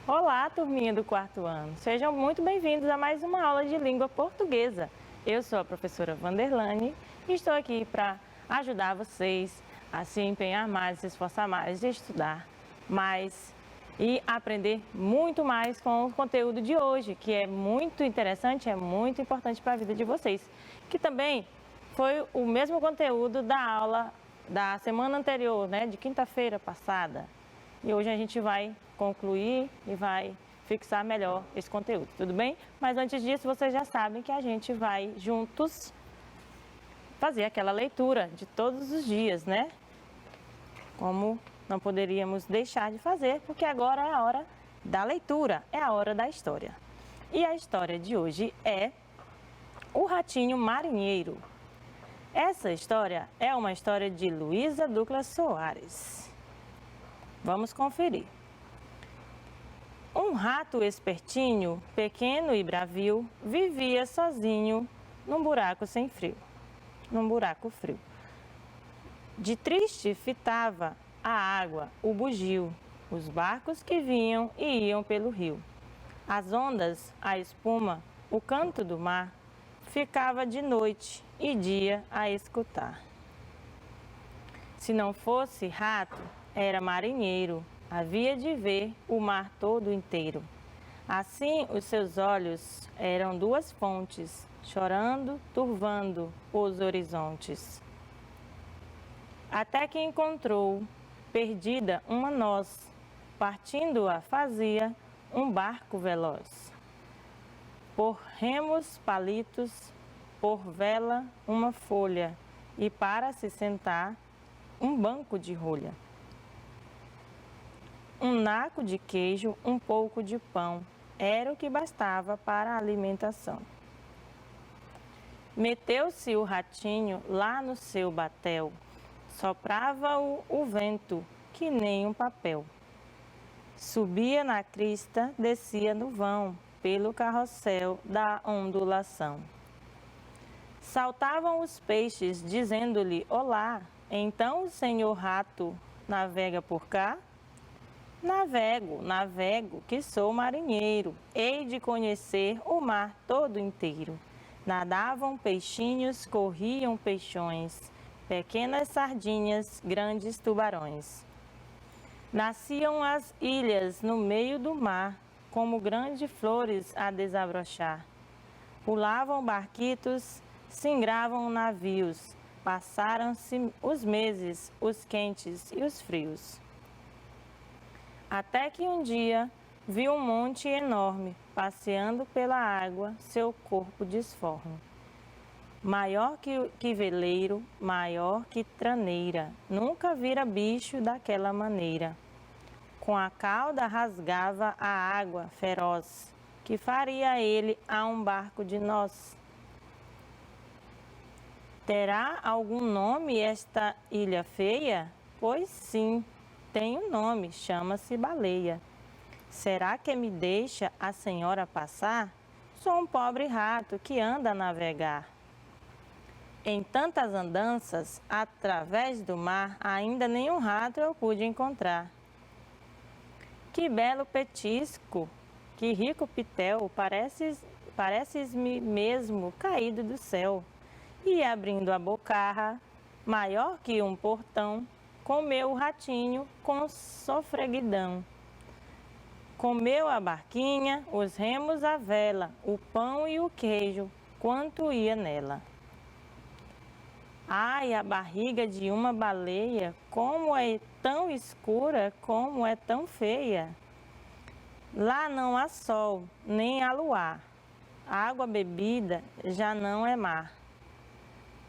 Olá, turminha do quarto ano. Sejam muito bem-vindos a mais uma aula de língua portuguesa. Eu sou a professora Vanderlane e estou aqui para ajudar vocês a se empenhar mais, se esforçar mais, de estudar mais e aprender muito mais com o conteúdo de hoje, que é muito interessante, é muito importante para a vida de vocês, que também foi o mesmo conteúdo da aula da semana anterior, né, de quinta-feira passada. E hoje a gente vai concluir e vai fixar melhor esse conteúdo, tudo bem? Mas antes disso, vocês já sabem que a gente vai juntos fazer aquela leitura de todos os dias, né? Como não poderíamos deixar de fazer, porque agora é a hora da leitura, é a hora da história. E a história de hoje é O Ratinho Marinheiro. Essa história é uma história de Luísa Douglas Soares. Vamos conferir. Um rato espertinho, pequeno e bravio, vivia sozinho num buraco sem frio, num buraco frio. De triste fitava a água, o bugio, os barcos que vinham e iam pelo rio. As ondas, a espuma, o canto do mar, ficava de noite e dia a escutar. Se não fosse rato, era marinheiro, havia de ver o mar todo inteiro. Assim os seus olhos eram duas fontes, chorando, turvando os horizontes. Até que encontrou, perdida, uma noz, partindo-a fazia um barco veloz. Por remos palitos, por vela uma folha, e para se sentar, um banco de rolha. Um naco de queijo, um pouco de pão, era o que bastava para a alimentação. Meteu-se o ratinho lá no seu batel, soprava-o o vento, que nem um papel. Subia na crista, descia no vão, pelo carrossel da ondulação. Saltavam os peixes, dizendo-lhe olá. Então o senhor rato navega por cá? Navego, navego, que sou marinheiro, hei de conhecer o mar todo inteiro. Nadavam peixinhos, corriam peixões, pequenas sardinhas, grandes tubarões. Nasciam as ilhas no meio do mar, como grandes flores a desabrochar. Pulavam barquitos, singravam navios, passaram-se os meses, os quentes e os frios. Até que um dia viu um monte enorme, passeando pela água, seu corpo disforme. Maior que veleiro, maior que traneira, nunca vira bicho daquela maneira. Com a cauda rasgava a água feroz, que faria ele a um barco de nós. Terá algum nome esta ilha feia? Pois sim, tem um nome, chama-se Baleia. Será que me deixa a senhora passar? Sou um pobre rato que anda a navegar. Em tantas andanças, através do mar, ainda nenhum rato eu pude encontrar. Que belo petisco, que rico pitel, pareces-me mesmo caído do céu. E abrindo a bocarra, maior que um portão, comeu o ratinho com sofreguidão. Comeu a barquinha, os remos, a vela, o pão e o queijo, quanto ia nela. Ai, a barriga de uma baleia, como é tão escura, como é tão feia. Lá não há sol, nem há luar, água bebida já não é mar.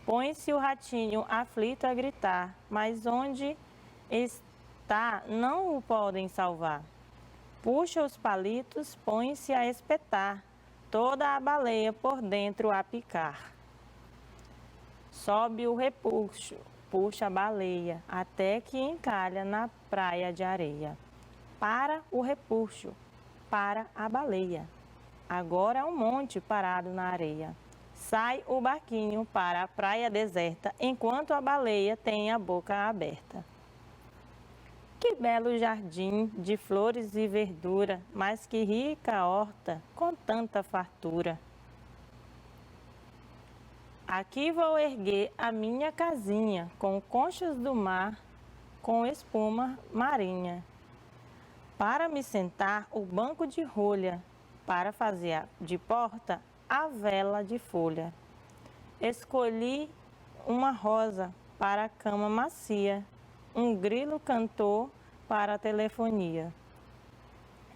Põe-se o ratinho aflito a gritar, mas onde está não o podem salvar. Puxa os palitos, põe-se a espetar, toda a baleia por dentro a picar. Sobe o repuxo, puxa a baleia, até que encalha na praia de areia. Para o repuxo, para a baleia. Agora é um monte parado na areia. Sai o barquinho para a praia deserta, enquanto a baleia tem a boca aberta. Que belo jardim de flores e verdura, mas que rica horta com tanta fartura. Aqui vou erguer a minha casinha com conchas do mar, com espuma marinha. Para me sentar o banco de rolha, para fazer de porta a vela de folha. Escolhi uma rosa para a cama macia, um grilo cantor para a telefonia.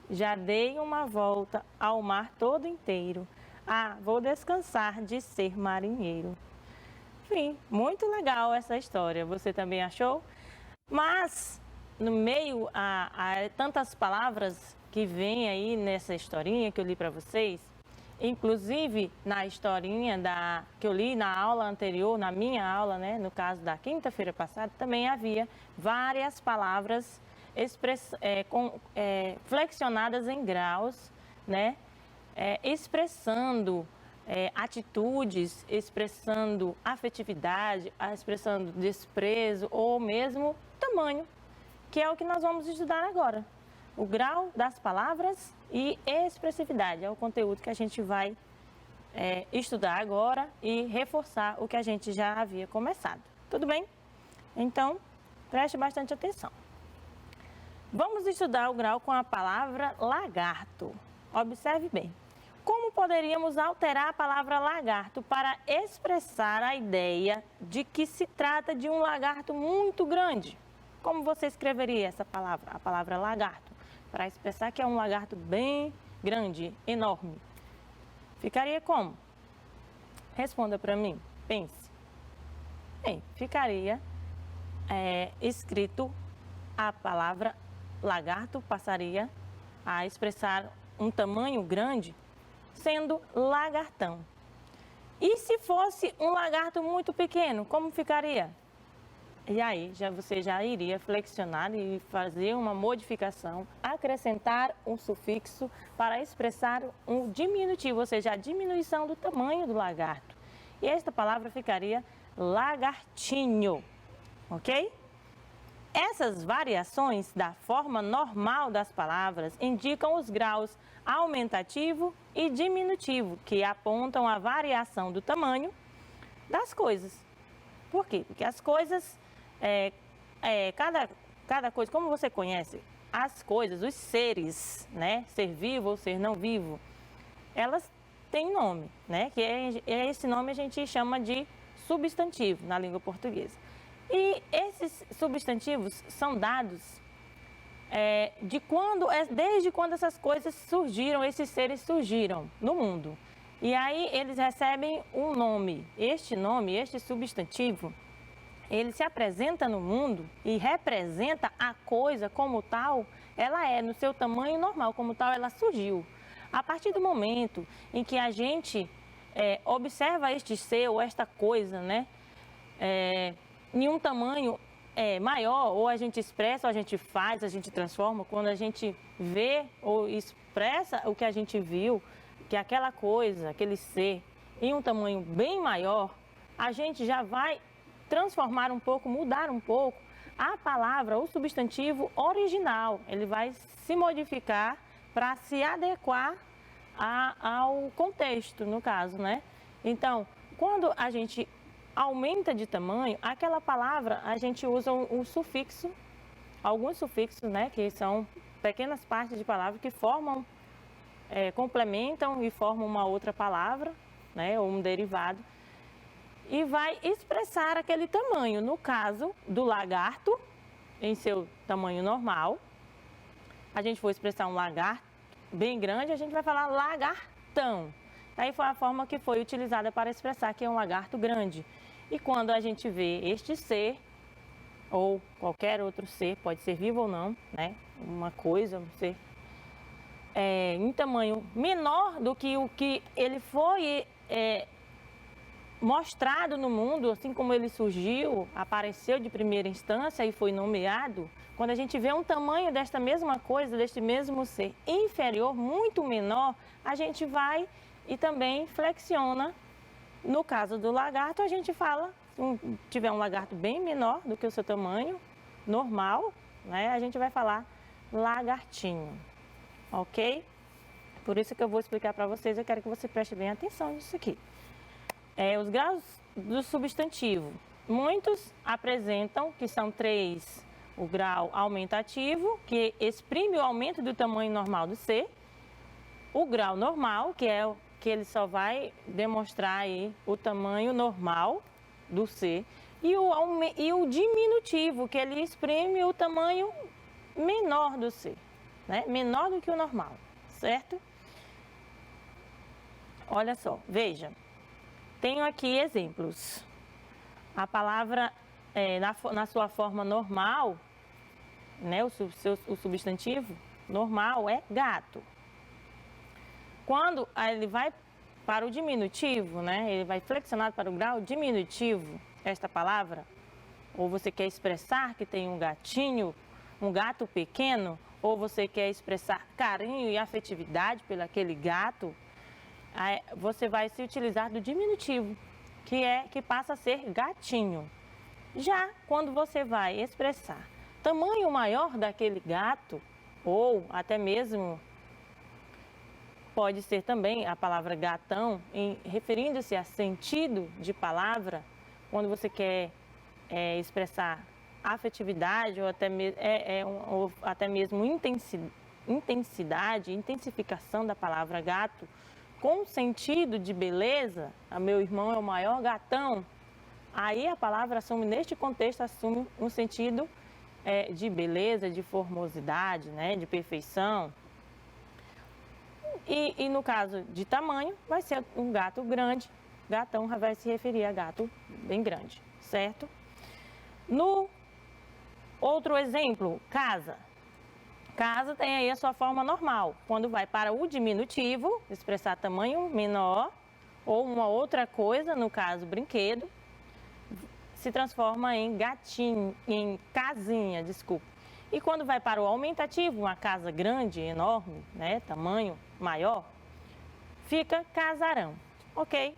Já dei uma volta ao mar todo inteiro. Ah, vou descansar de ser marinheiro. Enfim, muito legal essa história. Você também achou? Mas, no meio a tantas palavras que vem aí nessa historinha que eu li para vocês, inclusive na historinha que eu li na aula anterior, na minha aula, né, no caso da quinta-feira passada, também havia várias palavras flexionadas em graus, né, expressando atitudes, expressando afetividade, expressando desprezo ou mesmo tamanho, que é o que nós vamos estudar agora. O grau das palavras e expressividade é o conteúdo que a gente vai estudar agora e reforçar o que a gente já havia começado. Tudo bem? Então, preste bastante atenção. Vamos estudar o grau com a palavra lagarto. Observe bem. Como poderíamos alterar a palavra lagarto para expressar a ideia de que se trata de um lagarto muito grande? Como você escreveria essa palavra, a palavra lagarto, para expressar que é um lagarto bem grande, enorme? Ficaria como? Responda para mim, pense. Bem, ficaria escrito a palavra lagarto, passaria a expressar um tamanho grande, sendo lagartão. E se fosse um lagarto muito pequeno, como ficaria? E aí, você já iria flexionar e fazer uma modificação, acrescentar um sufixo para expressar um diminutivo, ou seja, a diminuição do tamanho do lagarto. E esta palavra ficaria lagartinho, ok? Essas variações da forma normal das palavras indicam os graus aumentativo e diminutivo, que apontam a variação do tamanho das coisas. Por quê? Porque as coisas, cada coisa, como você conhece, as coisas, os seres, né, ser vivo ou ser não vivo, elas têm nome, né, que esse nome a gente chama de substantivo na língua portuguesa. E esses substantivos são dados desde quando essas coisas surgiram, esses seres surgiram no mundo. E aí eles recebem um nome. Este nome, este substantivo, ele se apresenta no mundo e representa a coisa como tal, ela é no seu tamanho normal, como tal ela surgiu. A partir do momento em que a gente observa este ser ou esta coisa, né, em um tamanho maior, ou a gente expressa, ou a gente faz, a gente transforma, quando a gente vê ou expressa o que a gente viu, que aquela coisa, aquele ser, em um tamanho bem maior, a gente já vai transformar um pouco, mudar um pouco a palavra, o substantivo original. Ele vai se modificar para se adequar ao contexto, no caso, né? Então, quando a gente aumenta de tamanho, aquela palavra a gente usa um sufixo, alguns sufixos, né, que são pequenas partes de palavra que formam, complementam e formam uma outra palavra, né, ou um derivado, e vai expressar aquele tamanho. No caso do lagarto, em seu tamanho normal, a gente for expressar um lagarto bem grande, a gente vai falar lagartão. Aí foi a forma que foi utilizada para expressar que é um lagarto grande. E quando a gente vê este ser, ou qualquer outro ser, pode ser vivo ou não, né? Uma coisa, um ser, em tamanho menor do que o que ele foi mostrado no mundo, assim como ele surgiu, apareceu de primeira instância e foi nomeado, quando a gente vê um tamanho desta mesma coisa, deste mesmo ser inferior, muito menor, a gente vai e também flexiona. No caso do lagarto, a gente fala, se tiver um lagarto bem menor do que o seu tamanho normal, né? A gente vai falar lagartinho, ok? Por isso que eu vou explicar para vocês, eu quero que você preste bem atenção nisso aqui. Os graus do substantivo, muitos apresentam que são 3, o grau aumentativo, que exprime o aumento do tamanho normal do ser, o grau normal, que é o que ele só vai demonstrar aí o tamanho normal do ser, e o diminutivo, que ele exprime o tamanho menor do ser, né? Menor do que o normal, certo? Olha só, veja, tenho aqui exemplos. A palavra na sua forma normal, né, o substantivo normal é gato. Quando ele vai para o diminutivo, né, ele vai flexionado para o grau diminutivo, esta palavra, ou você quer expressar que tem um gatinho, um gato pequeno, ou você quer expressar carinho e afetividade pelo aquele gato, você vai se utilizar do diminutivo, que passa a ser gatinho. Já quando você vai expressar tamanho maior daquele gato, ou até mesmo pode ser também a palavra gatão, referindo-se a sentido de palavra, quando você quer expressar afetividade ou até mesmo intensidade, intensificação da palavra gato, com sentido de beleza, meu irmão é o maior gatão, aí a palavra assume, neste contexto, assume um sentido de beleza, de formosidade, né, de perfeição. E no caso de tamanho, vai ser um gato grande, gatão vai se referir a gato bem grande, certo? No outro exemplo, casa. Casa tem aí a sua forma normal. Quando vai para o diminutivo, expressar tamanho menor ou uma outra coisa, no caso brinquedo, se transforma em gatinho, em casinha, desculpa. E quando vai para o aumentativo, uma casa grande, enorme, né, tamanho maior, fica casarão, ok?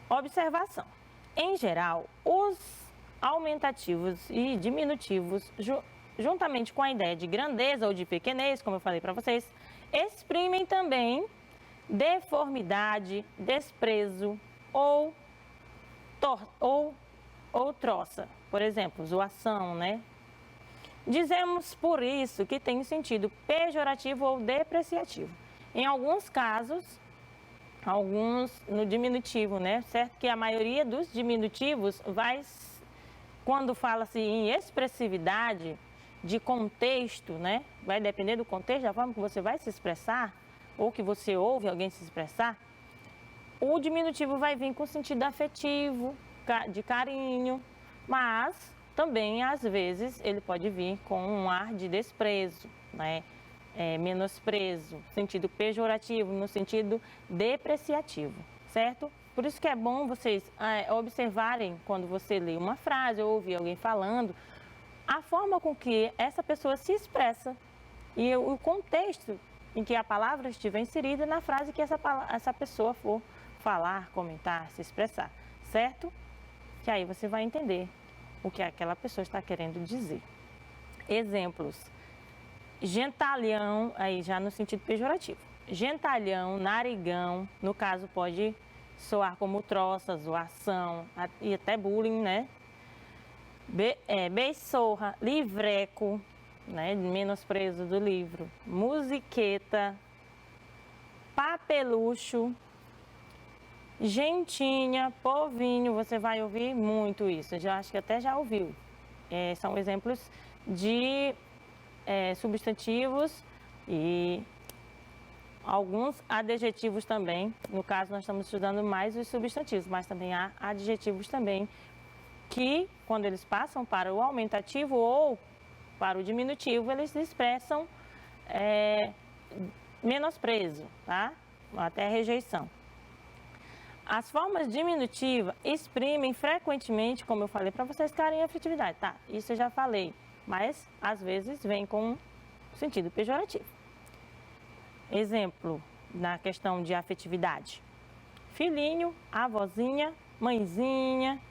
Observação. Em geral, os aumentativos e diminutivos, juntamente com a ideia de grandeza ou de pequenez, como eu falei para vocês, exprimem também deformidade, desprezo ou troça. Por exemplo, zoação, né? Dizemos por isso que tem sentido pejorativo ou depreciativo. Em alguns casos, alguns no diminutivo, né? Certo que a maioria dos diminutivos quando fala-se em expressividade de contexto, né? Vai depender do contexto, da forma que você vai se expressar, ou que você ouve alguém se expressar, o diminutivo vai vir com sentido afetivo, de carinho, mas também, às vezes, ele pode vir com um ar de desprezo, né? Menosprezo, sentido pejorativo, no sentido depreciativo, certo? Por isso que é bom vocês observarem quando você lê uma frase ou ouvir alguém falando, a forma com que essa pessoa se expressa e o contexto em que a palavra estiver inserida na frase que essa pessoa for falar, comentar, se expressar, certo? Que aí você vai entender o que aquela pessoa está querendo dizer. Exemplos. Gentalhão, aí já no sentido pejorativo. Gentalhão, narigão, no caso pode soar como troça, zoação e até bullying, né? Beisorra, livreco, né? Menosprezo do livro. Musiqueta, papelucho, gentinha, povinho, você vai ouvir muito isso, eu acho que até já ouviu. São exemplos de substantivos e alguns adjetivos também. No caso, nós estamos estudando mais os substantivos, mas também há adjetivos também que, quando eles passam para o aumentativo ou para o diminutivo, eles expressam menosprezo, tá? Até rejeição. As formas diminutivas exprimem frequentemente, como eu falei para vocês, carinho e afetividade, tá? Isso eu já falei, mas às vezes vem com sentido pejorativo. Exemplo na questão de afetividade: filhinho, avózinha, mãezinha,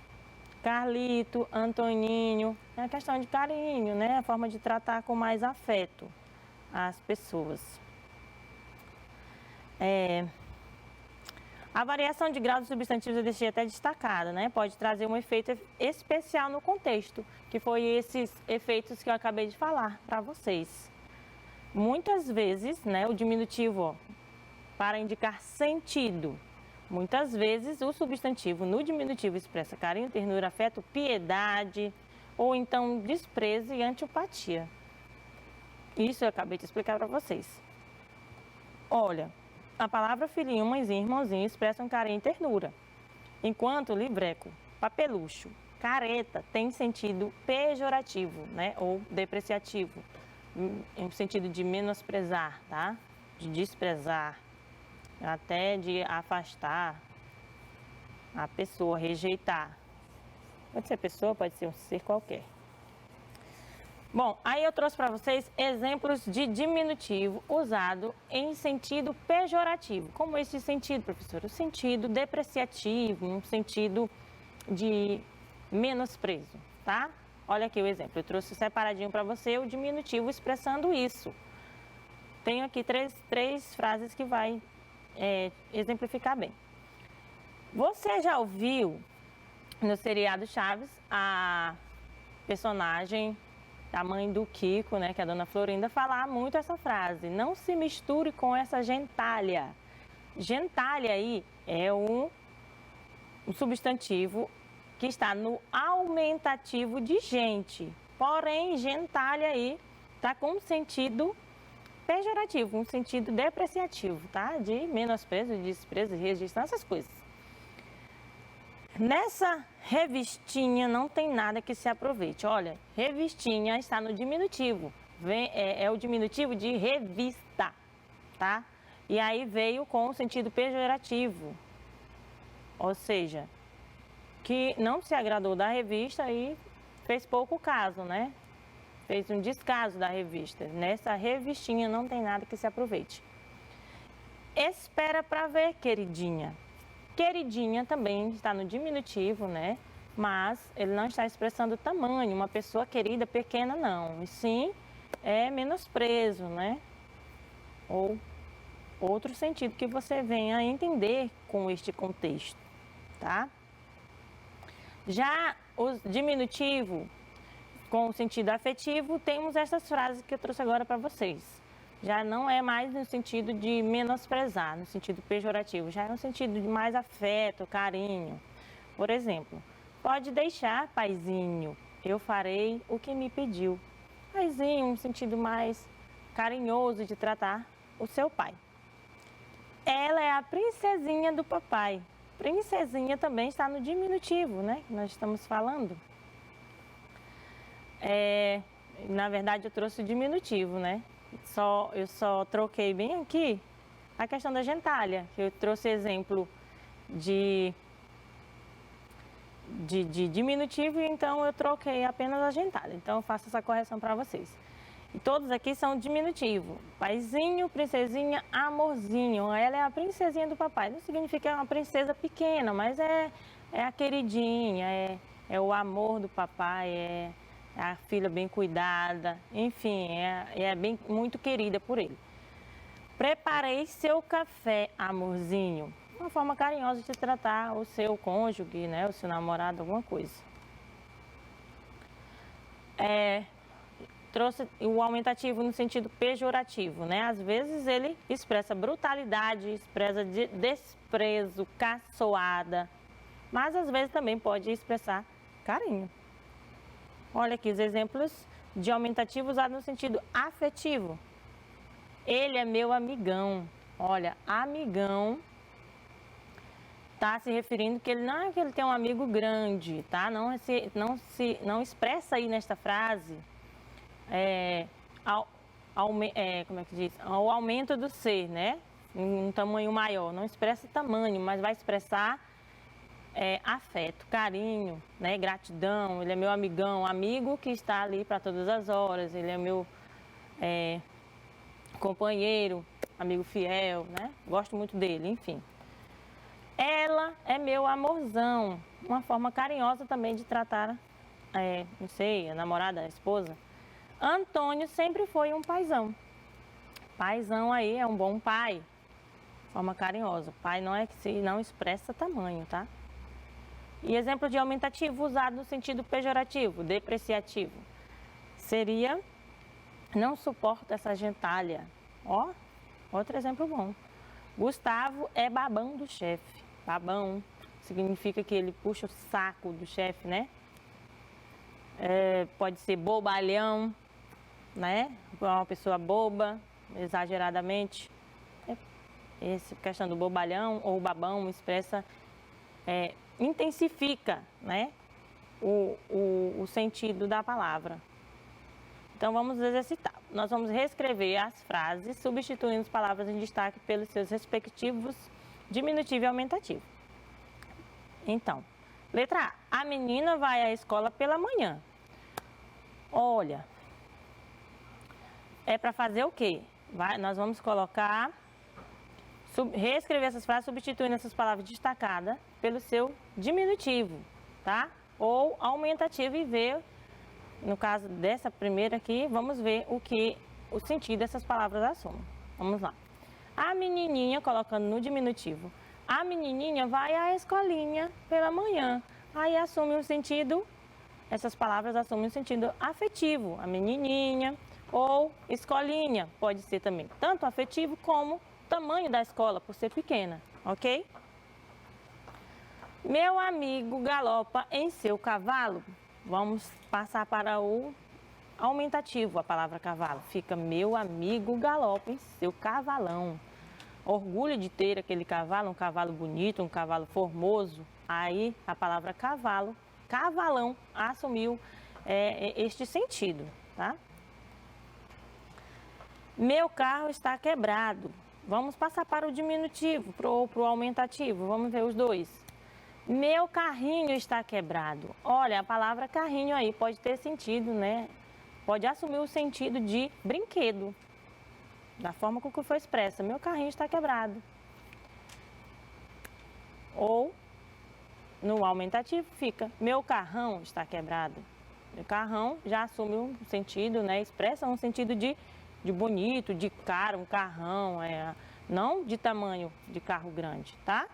Carlito, Antoninho, é a questão de carinho, né? A forma de tratar com mais afeto as pessoas. A variação de grau dos substantivos eu deixei até destacada, né? Pode trazer um efeito especial no contexto, que foi esses efeitos que eu acabei de falar para vocês. Muitas vezes, né, o diminutivo, ó, para indicar sentido. Muitas vezes o substantivo no diminutivo expressa carinho, ternura, afeto, piedade, ou então desprezo e antipatia. Isso eu acabei de explicar para vocês. Olha, a palavra filhinho, mãezinho, irmãozinho expressam carinho e ternura, enquanto livreco, papelucho, careta tem sentido pejorativo, né, ou depreciativo, em sentido de menosprezar, tá? De desprezar, até de afastar a pessoa, rejeitar. Pode ser pessoa, pode ser um ser qualquer. Bom, aí eu trouxe para vocês exemplos de diminutivo usado em sentido pejorativo. Como esse sentido, professor? O sentido depreciativo, um sentido de menosprezo, tá? Olha aqui o exemplo. Eu trouxe separadinho para você o diminutivo expressando isso. Tenho aqui três frases que vai exemplificar bem. Você já ouviu no seriado Chaves a personagem, a mãe do Kiko, né, que é a dona Florinda, falar muito essa frase: não se misture com essa gentalha. Gentalha aí é um substantivo que está no aumentativo de gente. Porém, gentalha aí está com um sentido pejorativo, um sentido depreciativo, tá? De menosprezo, de desprezo, rejeição, essas coisas. Nessa revistinha não tem nada que se aproveite. Olha, revistinha está no diminutivo. É o diminutivo de revista, tá? E aí veio com o sentido pejorativo. Ou seja, que não se agradou da revista e fez pouco caso, né? Fez um descaso da revista. Nessa revistinha não tem nada que se aproveite. Espera para ver, queridinha. Queridinha também está no diminutivo, né? Mas ele não está expressando tamanho, uma pessoa querida, pequena, não. E sim, é menosprezo, né? Ou outro sentido que você venha a entender com este contexto, tá? Já o diminutivo com o sentido afetivo, temos essas frases que eu trouxe agora para vocês. Já não é mais no sentido de menosprezar, no sentido pejorativo, já é no sentido de mais afeto, carinho. Por exemplo, pode deixar, paizinho, eu farei o que me pediu. Paizinho, um sentido mais carinhoso de tratar o seu pai. Ela é a princesinha do papai. Princesinha também está no diminutivo, né? Que nós estamos falando. Na verdade, eu trouxe o diminutivo, né? Eu só troquei bem aqui a questão da gentalha, que eu trouxe exemplo de diminutivo, então eu troquei apenas a gentalha. Então eu faço essa correção para vocês. E todos aqui são diminutivo. Paizinho, princesinha, amorzinho. Ela é a princesinha do papai. Não significa que é uma princesa pequena, mas é a queridinha, é o amor do papai, é a filha bem cuidada, enfim, é bem, muito querida por ele. Preparei seu café, amorzinho. Uma forma carinhosa de tratar o seu cônjuge, né, o seu namorado, alguma coisa. Trouxe o aumentativo no sentido pejorativo, né? Às vezes ele expressa brutalidade, expressa desprezo, caçoada, mas às vezes também pode expressar carinho. Olha aqui os exemplos de aumentativo usado no sentido afetivo. Ele é meu amigão. Olha, amigão está se referindo que ele não é que ele tem um amigo grande, tá? Não expressa aí nesta frase como é que diz? O aumento do ser, né? Em um tamanho maior. Não expressa tamanho, mas vai expressar afeto, carinho, né? Gratidão. Ele é meu amigão, amigo que está ali para todas as horas. Ele é meu companheiro, amigo fiel, né? Gosto muito dele, enfim. Ela é meu amorzão. Uma forma carinhosa também de tratar, não sei, a namorada, a esposa. Antônio sempre foi um paizão. Paizão aí é um bom pai. Forma carinhosa. Pai não é que se não expressa tamanho, tá? E exemplo de aumentativo usado no sentido pejorativo, depreciativo. Seria, não suporto essa gentalha. Ó, outro exemplo bom. Gustavo é babão do chefe. Babão significa que ele puxa o saco do chefe, né? Pode ser bobalhão, né? Uma pessoa boba, exageradamente. Essa questão do bobalhão ou babão expressa, intensifica, né? O sentido da palavra. Então vamos exercitar. Nós vamos reescrever as frases, substituindo as palavras em destaque pelos seus respectivos diminutivo e aumentativo. Então, letra A. A menina vai à escola pela manhã. Olha, é para fazer o quê? Nós vamos colocar, reescrever essas frases, substituindo essas palavras destacadas pelo seu diminutivo, tá? Ou aumentativo e ver, no caso dessa primeira aqui, vamos ver o sentido dessas palavras assumem. Vamos lá. A menininha, colocando no diminutivo. A menininha vai à escolinha pela manhã. Aí assume um sentido, essas palavras assumem um sentido afetivo. A menininha ou escolinha, pode ser também tanto afetivo como tamanho da escola, por ser pequena, ok? Meu amigo galopa em seu cavalo. Vamos passar para o aumentativo, a palavra cavalo. Fica meu amigo galopa em seu cavalão. Orgulho de ter aquele cavalo, um cavalo bonito, um cavalo formoso. Aí a palavra cavalo, cavalão, assumiu este sentido, tá? Meu carro está quebrado. Vamos passar para o diminutivo, para o aumentativo. Vamos ver os dois. Meu carrinho está quebrado. Olha, a palavra carrinho aí pode ter sentido, né? Pode assumir o sentido de brinquedo. Da forma com que foi expressa. Meu carrinho está quebrado. Ou, no aumentativo, fica meu carrão está quebrado. Meu carrão já assume um sentido, né? Expressa um sentido de bonito, de caro, um carrão. Não de tamanho de carro grande, tá?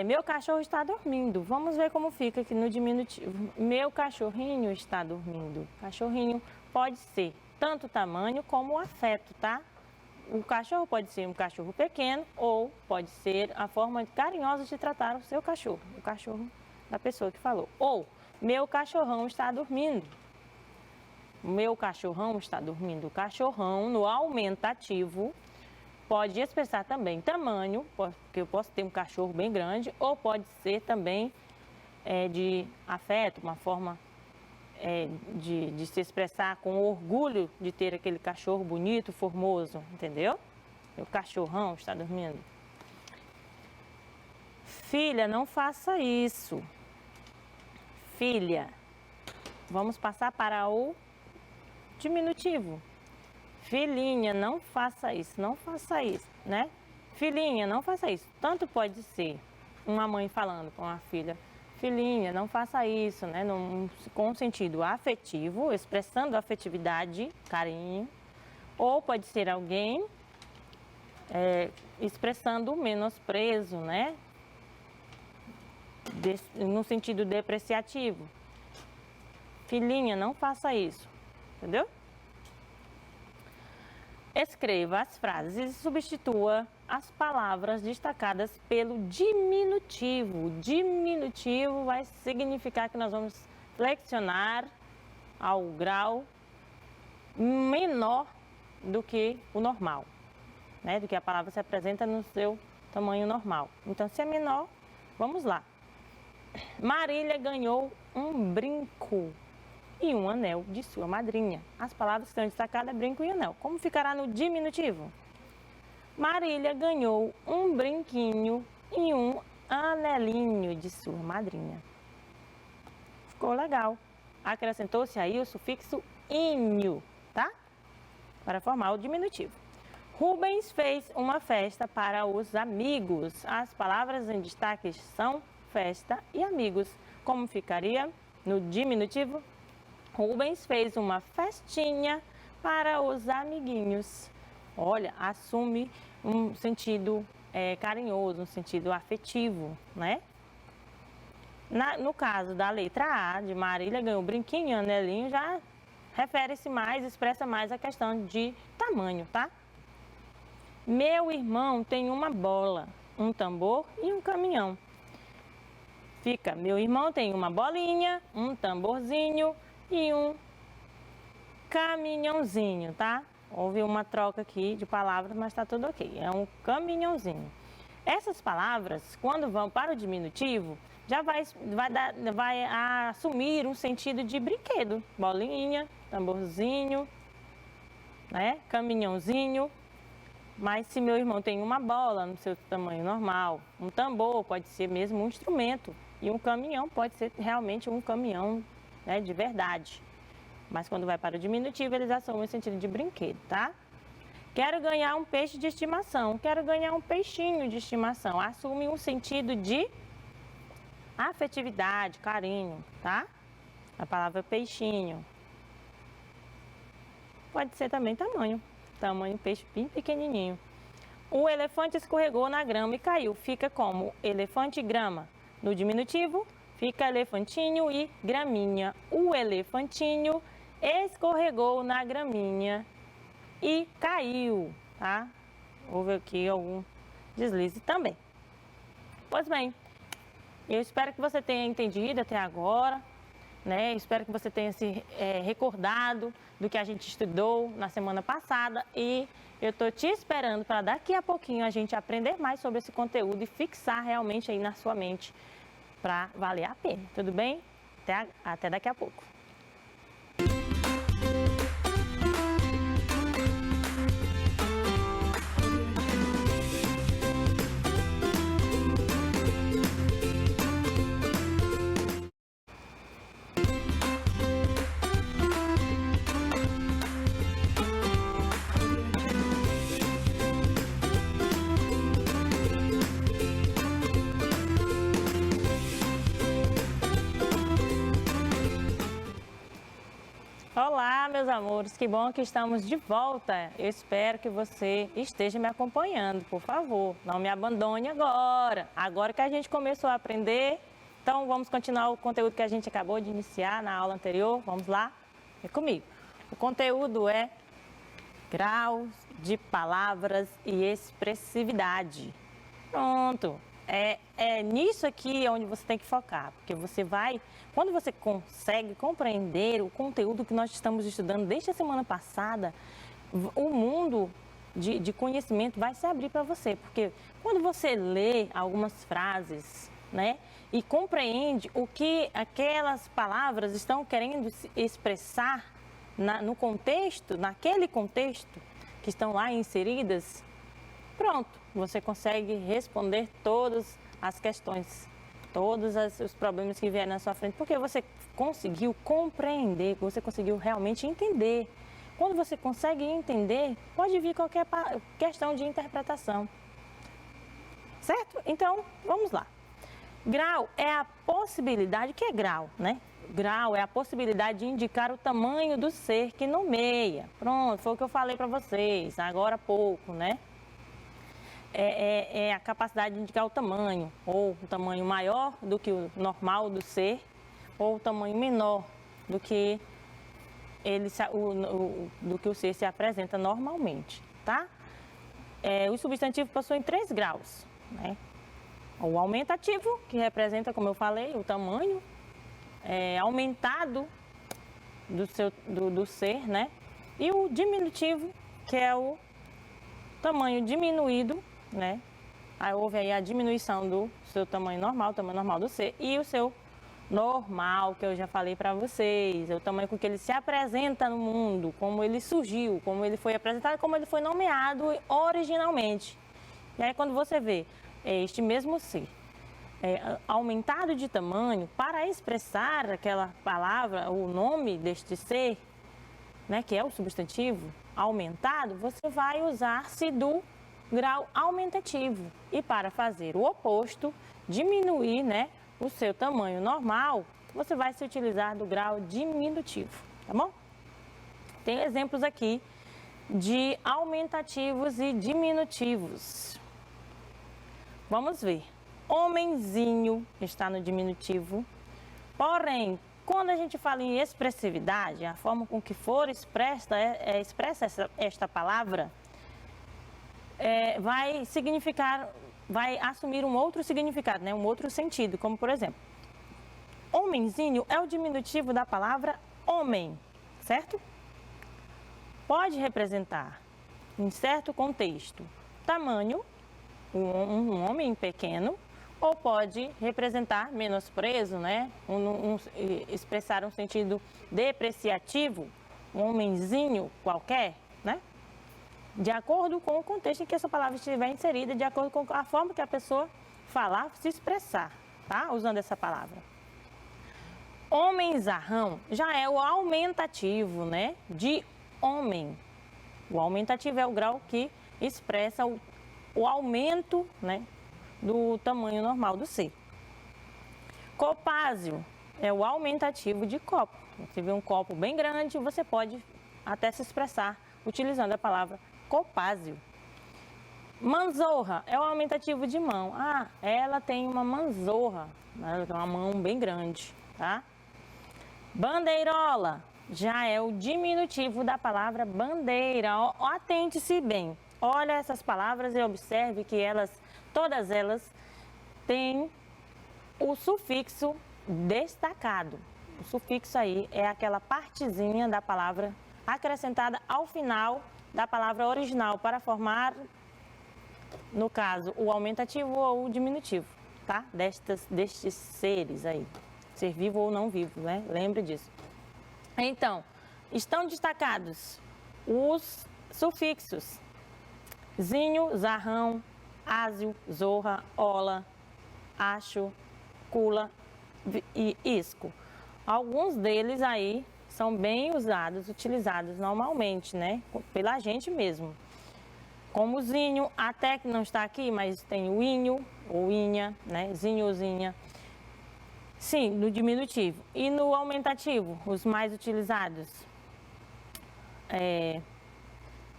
Meu cachorro está dormindo. Vamos ver como fica aqui no diminutivo. Meu cachorrinho está dormindo. Cachorrinho pode ser tanto tamanho como o afeto, tá? O cachorro pode ser um cachorro pequeno ou pode ser a forma carinhosa de tratar o seu cachorro, o cachorro da pessoa que falou. Ou, meu cachorrão está dormindo. Meu cachorrão está dormindo. O cachorrão, no aumentativo, pode expressar também tamanho, porque eu posso ter um cachorro bem grande, ou pode ser também de afeto, uma forma de se expressar com orgulho de ter aquele cachorro bonito, formoso, entendeu? O cachorrão está dormindo. Filha, não faça isso. Filha. Vamos passar para o diminutivo. Filhinha, não faça isso, não faça isso, né? Filhinha, não faça isso. Tanto pode ser uma mãe falando com a filha, filhinha, não faça isso, né? Com sentido afetivo, expressando afetividade, carinho. Ou pode ser alguém expressando menosprezo, né? No sentido depreciativo. Filhinha, não faça isso, entendeu? Escreva as frases e substitua as palavras destacadas pelo diminutivo. O diminutivo vai significar que nós vamos flexionar ao grau menor do que o normal, né? Do que a palavra se apresenta no seu tamanho normal. Então, se é menor, vamos lá. Marília ganhou um brinco e um anel de sua madrinha. As palavras que estão destacadas é brinco e anel. Como ficará no diminutivo? Marília ganhou um brinquinho e um anelinho de sua madrinha. Ficou legal. Acrescentou-se aí o sufixo inho, tá? Para formar o diminutivo. Rubens fez uma festa para os amigos. As palavras em destaque são festa e amigos. Como ficaria no diminutivo? Rubens fez uma festinha para os amiguinhos. Olha, assume um sentido carinhoso, um sentido afetivo, né? No caso da letra A, de Marília, ganhou brinquinho, anelinho, já refere-se mais, expressa mais a questão de tamanho, tá? Meu irmão tem uma bola, um tambor e um caminhão. Fica, meu irmão tem uma bolinha, um tamborzinho e um caminhãozinho, tá? Houve uma troca aqui de palavras, mas tá tudo ok. É um caminhãozinho. Essas palavras, quando vão para o diminutivo, já vai assumir um sentido de brinquedo. Bolinha, tamborzinho, né? Caminhãozinho. Mas se meu irmão tem uma bola no seu tamanho normal, um tambor pode ser mesmo um instrumento e um caminhão pode ser realmente um caminhão, né, de verdade. Mas quando vai para o diminutivo, eles assumem o sentido de brinquedo, tá? Quero ganhar um peixe de estimação, quero ganhar um peixinho de estimação. Assume um sentido de afetividade, carinho, tá? A palavra peixinho. Pode ser também tamanho. Tamanho peixe bem pequenininho. O elefante escorregou na grama e caiu. Fica como elefante e grama. No diminutivo, fica elefantinho e graminha. O elefantinho escorregou na graminha e caiu, tá? Houve aqui algum deslize também. Pois bem, eu espero que você tenha entendido até agora, né? Espero que você tenha se recordado do que a gente estudou na semana passada e eu estou te esperando para daqui a pouquinho a gente aprender mais sobre esse conteúdo e fixar realmente aí na sua mente para valer a pena, tudo bem? Até daqui a pouco. Olá, meus amores, que bom que estamos de volta. Eu espero que você esteja me acompanhando, por favor, não me abandone agora. Agora que a gente começou a aprender, então vamos continuar o conteúdo que a gente acabou de iniciar na aula anterior. Vamos lá? Vem comigo. O conteúdo é graus de palavras e expressividade. Pronto. É nisso aqui onde você tem que focar, porque você vai, quando você consegue compreender o conteúdo que nós estamos estudando desde a semana passada, o mundo de conhecimento vai se abrir para você, porque quando você lê algumas frases, né, e compreende o que aquelas palavras estão querendo expressar no contexto, naquele contexto que estão lá inseridas, pronto, você consegue responder todas as questões, todos os problemas que vierem na sua frente, porque você conseguiu compreender, você conseguiu realmente entender. Quando você consegue entender, pode vir qualquer questão de interpretação. Certo? Então, vamos lá. Grau é a possibilidade, o que é grau, né? Grau é a possibilidade de indicar o tamanho do ser que nomeia. Pronto, foi o que eu falei para vocês agora há pouco, né? É a capacidade de indicar o tamanho, ou o tamanho maior do que o normal do ser, ou o tamanho menor do que o ser se apresenta normalmente, tá? Os substantivos possuem 3 graus, né? O aumentativo, que representa, como eu falei, o tamanho aumentado do ser, né? E o diminutivo, que é o tamanho diminuído, né? Aí houve aí a diminuição do seu tamanho normal do ser, e o seu normal, que eu já falei para vocês, é o tamanho com que ele se apresenta no mundo, como ele surgiu, como ele foi apresentado, como ele foi nomeado originalmente. E aí quando você vê este mesmo ser aumentado de tamanho, para expressar aquela palavra, o nome deste ser, né, que é o substantivo, aumentado, você vai usar-se do grau aumentativo. E para fazer o oposto, diminuir, né, o seu tamanho normal, você vai se utilizar do grau diminutivo, tá bom? Tem exemplos aqui de aumentativos e diminutivos. Vamos ver. Homenzinho está no diminutivo. Porém, quando a gente fala em expressividade, a forma com que for expressa esta palavra, vai significar, vai assumir um outro significado, né? Um outro sentido, como por exemplo, homenzinho é o diminutivo da palavra homem, certo? Pode representar, em certo contexto, tamanho, um homem pequeno, ou pode representar menosprezo, né? Expressar um sentido depreciativo, um homenzinho qualquer, né? De acordo com o contexto em que essa palavra estiver inserida, de acordo com a forma que a pessoa falar, se expressar, tá? Usando essa palavra. Homenzarrão já é o aumentativo, né? De homem. O aumentativo é o grau que expressa o aumento, né, do tamanho normal do ser. Copázio é o aumentativo de copo. Se vê um copo bem grande, você pode até se expressar utilizando a palavra copázio. Manzorra é o aumentativo de mão. Ah, ela tem uma manzorra, ela tem uma mão bem grande, tá? Bandeirola já é o diminutivo da palavra bandeira. Atente-se bem. Olha essas palavras e observe que todas elas têm o sufixo destacado. O sufixo aí é aquela partezinha da palavra acrescentada ao final da palavra original para formar, no caso, o aumentativo ou o diminutivo, tá? Destes seres aí, ser vivo ou não vivo, né? Lembre disso. Então, estão destacados os sufixos zinho, zarrão, ásio, zorra, ola, acho, cula e isco. Alguns deles aí são bem usados, utilizados normalmente, né? Pela gente mesmo. Como zinho, até que não está aqui, mas tem o inho, ou inha, né? Zinho, zinha. Sim, no diminutivo. E no aumentativo, os mais utilizados.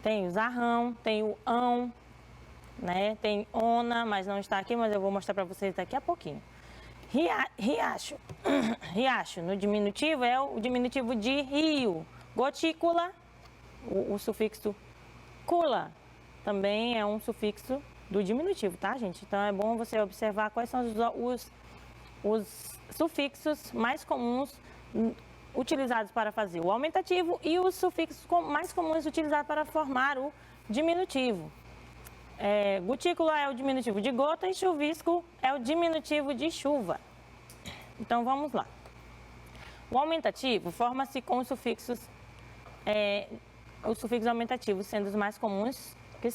Tem o zarrão, tem o ão, né? Tem ona, mas não está aqui, mas eu vou mostrar para vocês daqui a pouquinho. Riacho. Riacho, no diminutivo, é o diminutivo de rio. Gotícula, o sufixo cula, também é um sufixo do diminutivo, tá, gente? Então é bom você observar quais são os sufixos mais comuns utilizados para fazer o aumentativo e os sufixos mais comuns utilizados para formar o diminutivo. Gotícula é o diminutivo de gota e chuvisco é o diminutivo de chuva. Então vamos lá. O aumentativo forma-se com os sufixos aumentativos sendo os mais comuns, que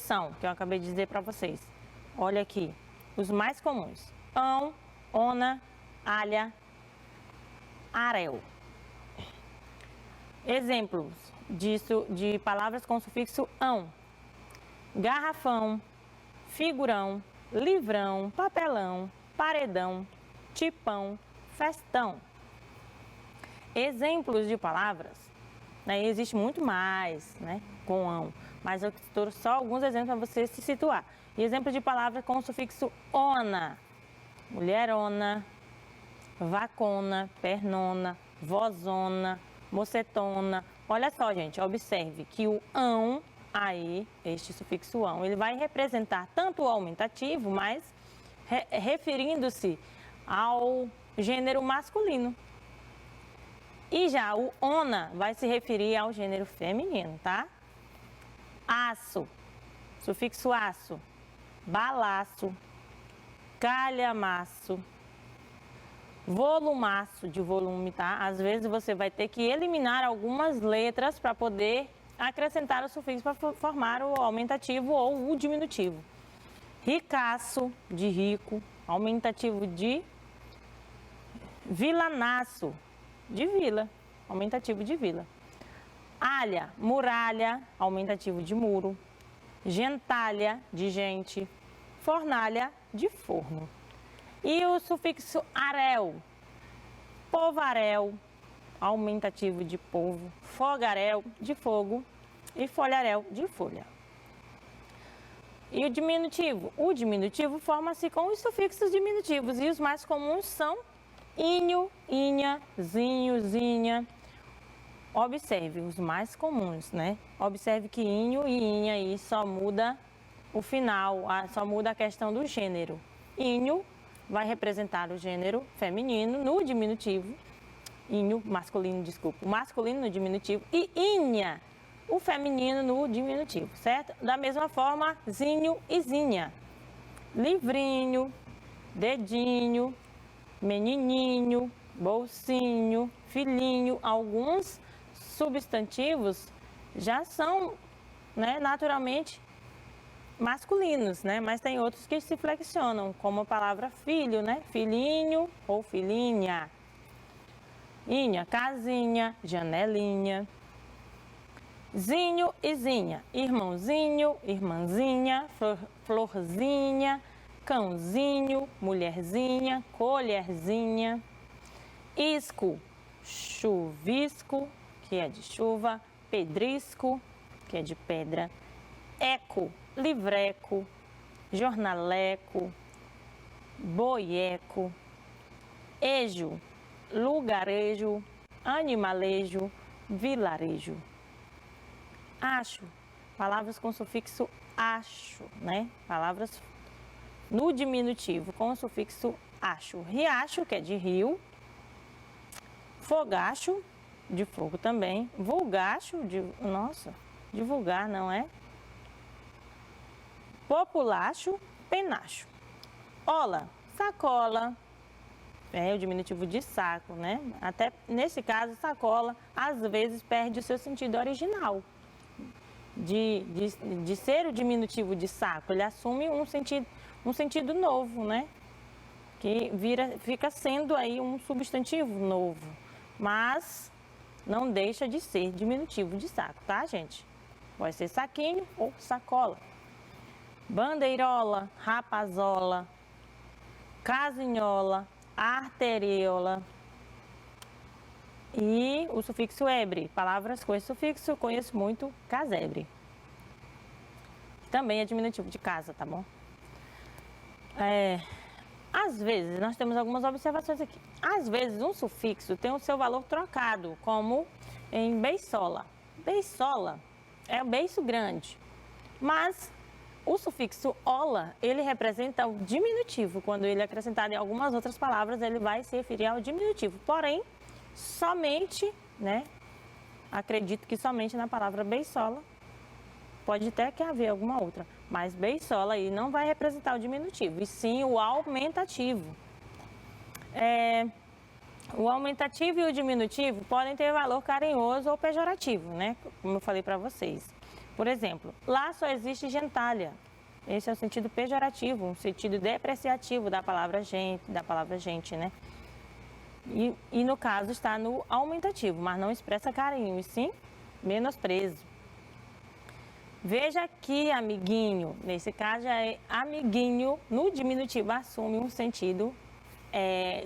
eu acabei de dizer para vocês. Olha aqui, os mais comuns: ão, ona, alha, arel. Exemplos disso, de palavras com sufixo ão: garrafão, figurão, livrão, papelão, paredão, tipão, festão. Exemplos de palavras, né? Existe muito mais, né, com ão, mas eu trouxe só alguns exemplos para você se situar. E exemplos de palavras com o sufixo ona: mulherona, vacona, pernona, vozona, mocetona. Olha só, gente, observe que o ão aí, este sufixo ão, ele vai representar tanto o aumentativo, mas referindo-se ao gênero masculino. E já o ona vai se referir ao gênero feminino, tá? Aço, sufixo aço, balaço, calhamaço, volumaço, de volume, tá? Às vezes você vai ter que eliminar algumas letras para poder acrescentar o sufixo para formar o aumentativo ou o diminutivo. Ricaço, de rico, aumentativo de vilanaço, de vila, aumentativo de vila. Alha, muralha, aumentativo de muro. Gentalha, de gente. Fornalha, de forno. E o sufixo arel, povaréu, aumentativo de polvo. Fogaréu, de fogo. E folharéu, de folha. E o diminutivo? O diminutivo forma-se com os sufixos diminutivos e os mais comuns são inho, inha, zinho, zinha. Observe os mais comuns, né? Observe que inho e inha aí só muda o final, só muda a questão do gênero. Inho vai representar o gênero feminino no diminutivo. Inho, masculino, desculpa. O masculino no diminutivo e inha, o feminino no diminutivo, certo? Da mesma forma, zinho e zinha. Livrinho, dedinho, menininho, bolsinho, filhinho. Alguns substantivos já são, né, naturalmente masculinos, né? Mas tem outros que se flexionam, como a palavra filho, né? Filhinho ou filhinha. Inha, casinha, janelinha. Zinho e zinha, irmãozinho, irmãzinha, florzinha, cãozinho, mulherzinha, colherzinha. Isco, chuvisco, que é de chuva, pedrisco, que é de pedra. Eco, livreco, jornaleco, boieco. Ejo, lugarejo, animalejo, vilarejo. Acho, palavras com sufixo acho, né? Palavras no diminutivo com o sufixo acho. Riacho, que é de rio. Fogacho, de fogo também. Vulgacho, de vulgar, não é? Populacho, penacho. Ola, sacola. É o diminutivo de saco, né? Até nesse caso, sacola, às vezes perde o seu sentido original. De ser o diminutivo de saco, ele assume um sentido novo, né? Que fica sendo aí um substantivo novo, mas não deixa de ser diminutivo de saco, tá, gente? Pode ser saquinho ou sacola. Bandeirola, rapazola, casinhola, arteriola. E o sufixo ebre, palavras com esse sufixo, eu conheço muito casebre. Também é diminutivo de casa, tá bom? Às vezes, nós temos algumas observações aqui. Às vezes, um sufixo tem o seu valor trocado, como em beisola. Beisola é o beiço grande, mas o sufixo ola, ele representa o diminutivo. Quando ele é acrescentado em algumas outras palavras, ele vai se referir ao diminutivo. Porém, somente, né? Acredito que somente na palavra beisola, pode até que haver alguma outra, mas beisola aí não vai representar o diminutivo, e sim o aumentativo. O aumentativo e o diminutivo podem ter valor carinhoso ou pejorativo, né? Como eu falei para vocês. Por exemplo, lá só existe gentalha. Esse é o sentido pejorativo, um sentido depreciativo da palavra gente, né? E no caso está no aumentativo, mas não expressa carinho, e sim menosprezo. Veja aqui, amiguinho. Nesse caso é amiguinho, no diminutivo assume um sentido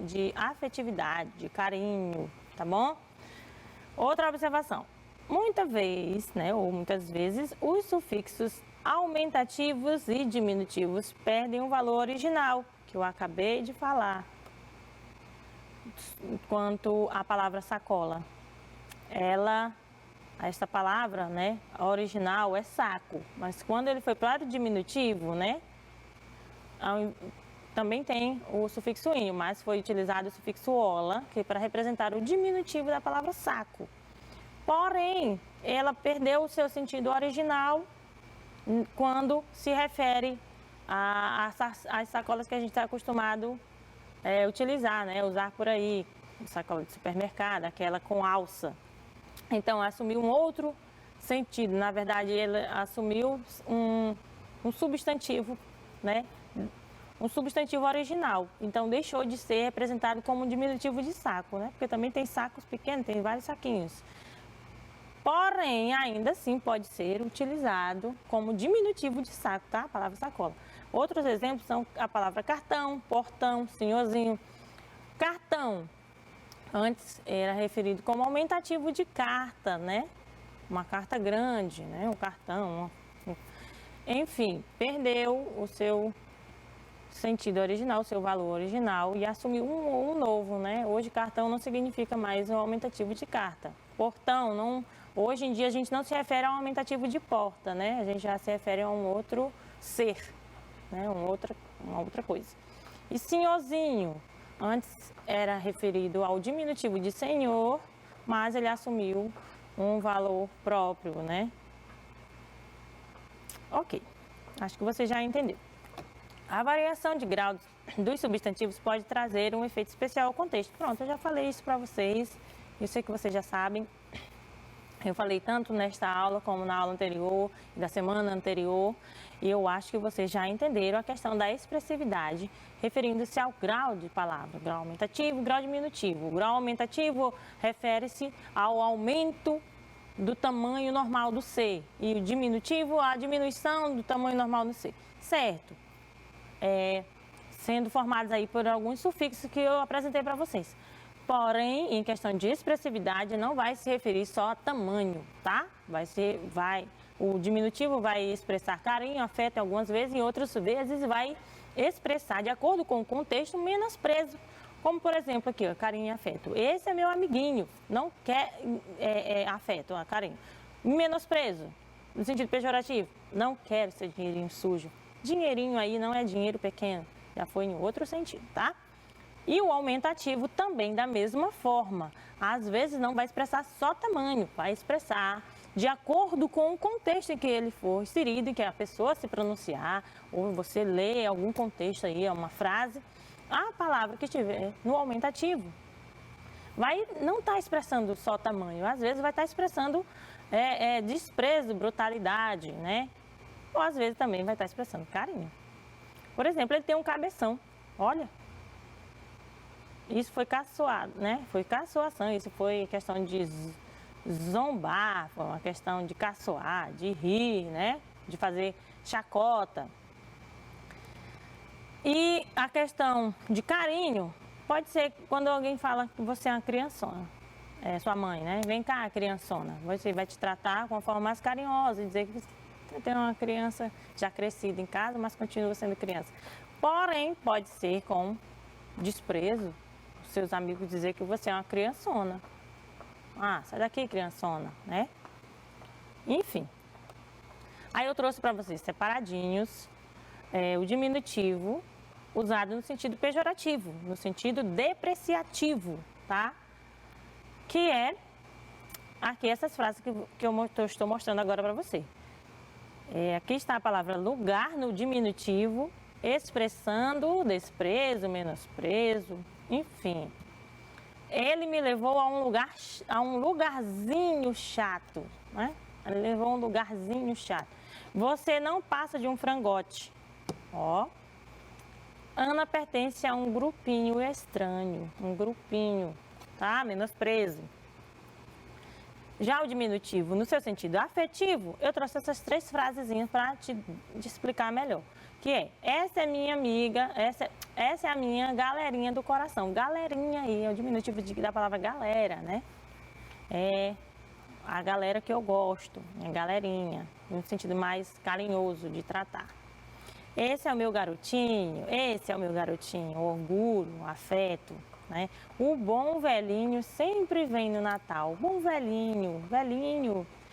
de afetividade, de carinho, tá bom? Outra observação. Muitas vezes, os sufixos aumentativos e diminutivos perdem o valor original, que eu acabei de falar. Quanto à palavra sacola, esta palavra, né, a original é saco, mas quando ele foi para o diminutivo, né, também tem o sufixo inho, mas foi utilizado o sufixo ola, que é para representar o diminutivo da palavra saco. Porém, ela perdeu o seu sentido original quando se refere às sacolas que a gente está acostumado a utilizar, né? Usar por aí, sacola de supermercado, aquela com alça. Então, assumiu um outro sentido. Na verdade, ele assumiu um substantivo, né? Um substantivo original. Então, deixou de ser representado como um diminutivo de saco, né? Porque também tem sacos pequenos, tem vários saquinhos. Porém, ainda assim pode ser utilizado como diminutivo de saco, tá? A palavra sacola. Outros exemplos são a palavra cartão, portão, senhorzinho. Cartão, antes era referido como aumentativo de carta, né? Uma carta grande, né? Um cartão. Enfim, perdeu o seu sentido original, o seu valor original e assumiu um novo, né? Hoje cartão não significa mais um aumentativo de carta. Portão, não, hoje em dia a gente não se refere a um aumentativo de porta, né? A gente já se refere a um outro ser, né? Uma outra coisa. E senhorzinho, antes era referido ao diminutivo de senhor, mas ele assumiu um valor próprio, né? Ok, acho que você já entendeu. A variação de grau dos substantivos pode trazer um efeito especial ao contexto. Pronto, eu já falei isso para vocês, eu sei que vocês já sabem. Eu falei tanto nesta aula como na aula anterior e da semana anterior, e eu acho que vocês já entenderam a questão da expressividade, referindo-se ao grau de palavra, grau aumentativo, grau diminutivo. O grau aumentativo refere-se ao aumento do tamanho normal do ser, e o diminutivo, a diminuição do tamanho normal do ser, certo? Sendo formados aí por alguns sufixos que eu apresentei para vocês. Porém, em questão de expressividade, não vai se referir só a tamanho, tá? O diminutivo vai expressar carinho, afeto algumas vezes, e outras vezes vai expressar, de acordo com o contexto, menosprezo. Como, por exemplo, aqui, ó, carinho e afeto. Esse é meu amiguinho, não quer afeto, carinho. Menosprezo, no sentido pejorativo, não quero ser dinheirinho sujo. Dinheirinho aí não é dinheiro pequeno, já foi em outro sentido, tá? E o aumentativo também da mesma forma. Às vezes não vai expressar só tamanho, vai expressar de acordo com o contexto em que ele for inserido, em que a pessoa se pronunciar, ou você lê algum contexto aí, uma frase, a palavra que estiver no aumentativo não está expressando só tamanho, às vezes vai estar expressando desprezo, brutalidade, né? Ou às vezes também vai estar expressando carinho. Por exemplo, ele tem um cabeção, olha. Isso foi caçoado, né? Foi caçoação, isso foi questão de zombar, foi uma questão de caçoar, de rir, né? De fazer chacota. E a questão de carinho pode ser quando alguém fala que você é uma criançona, sua mãe, né? Vem cá, criançona. Você vai te tratar com uma forma mais carinhosa e dizer que você tem uma criança já crescida em casa, mas continua sendo criança. Porém, pode ser com desprezo, seus amigos dizer que você é uma criançona. Ah, sai daqui, criançona, né? Enfim. Aí eu trouxe para vocês separadinhos o diminutivo usado no sentido pejorativo, no sentido depreciativo, tá? Que é aqui essas frases que eu estou mostrando agora para você. Aqui está a palavra lugar no diminutivo, expressando desprezo, menosprezo, enfim. Ele me levou a um lugarzinho chato, né? Ele levou a um lugarzinho chato. Você não passa de um frangote. Ó. Ana pertence a um grupinho estranho, um grupinho, tá? Menosprezo. Já o diminutivo, no seu sentido afetivo, eu trouxe essas 3 frasezinhas para te explicar melhor. Que essa é minha amiga, essa é a minha galerinha do coração. Galerinha aí, é o diminutivo da palavra galera, né? É a galera que eu gosto, é galerinha, no sentido mais carinhoso de tratar. Esse é o meu garotinho, orgulho, afeto, né? O bom velhinho sempre vem no Natal. Bom velhinho,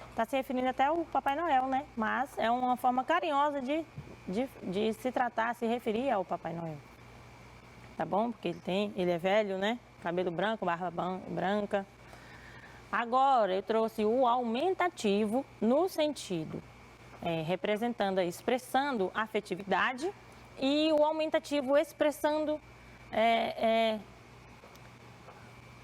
está se referindo até ao Papai Noel, né? Mas é uma forma carinhosa de se tratar, se referir ao Papai Noel. Tá bom? Porque ele é velho, né? Cabelo branco, barba branca. Agora, eu trouxe o aumentativo no sentido representando, expressando afetividade, e o aumentativo expressando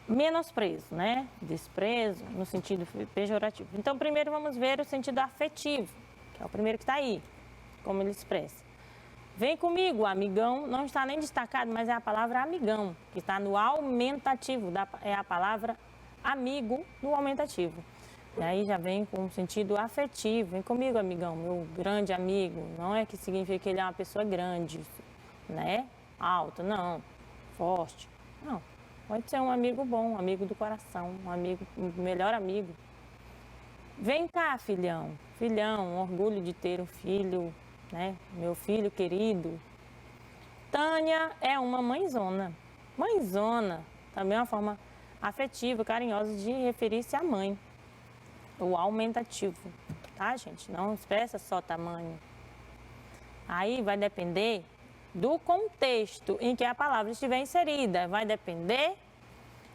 menosprezo, né? Desprezo no sentido pejorativo. Então, primeiro vamos ver o sentido afetivo, que é o primeiro que está aí, como ele expressa. Vem comigo, amigão, não está nem destacado, mas é a palavra amigão, que está no aumentativo, é a palavra amigo no aumentativo. E aí já vem com um sentido afetivo. Vem comigo, amigão, meu grande amigo. Não é que significa que ele é uma pessoa grande, né? Alta, não. Forte. Não. Pode ser um amigo bom, um amigo do coração, um amigo, um melhor amigo. Vem cá, filhão. Filhão, um orgulho de ter um filho, né? Meu filho querido. Tânia é uma mãezona. Mãezona também é uma forma afetiva, carinhosa de referir-se à mãe. O aumentativo, tá, gente? Não expressa só tamanho. Aí vai depender do contexto em que a palavra estiver inserida. Vai depender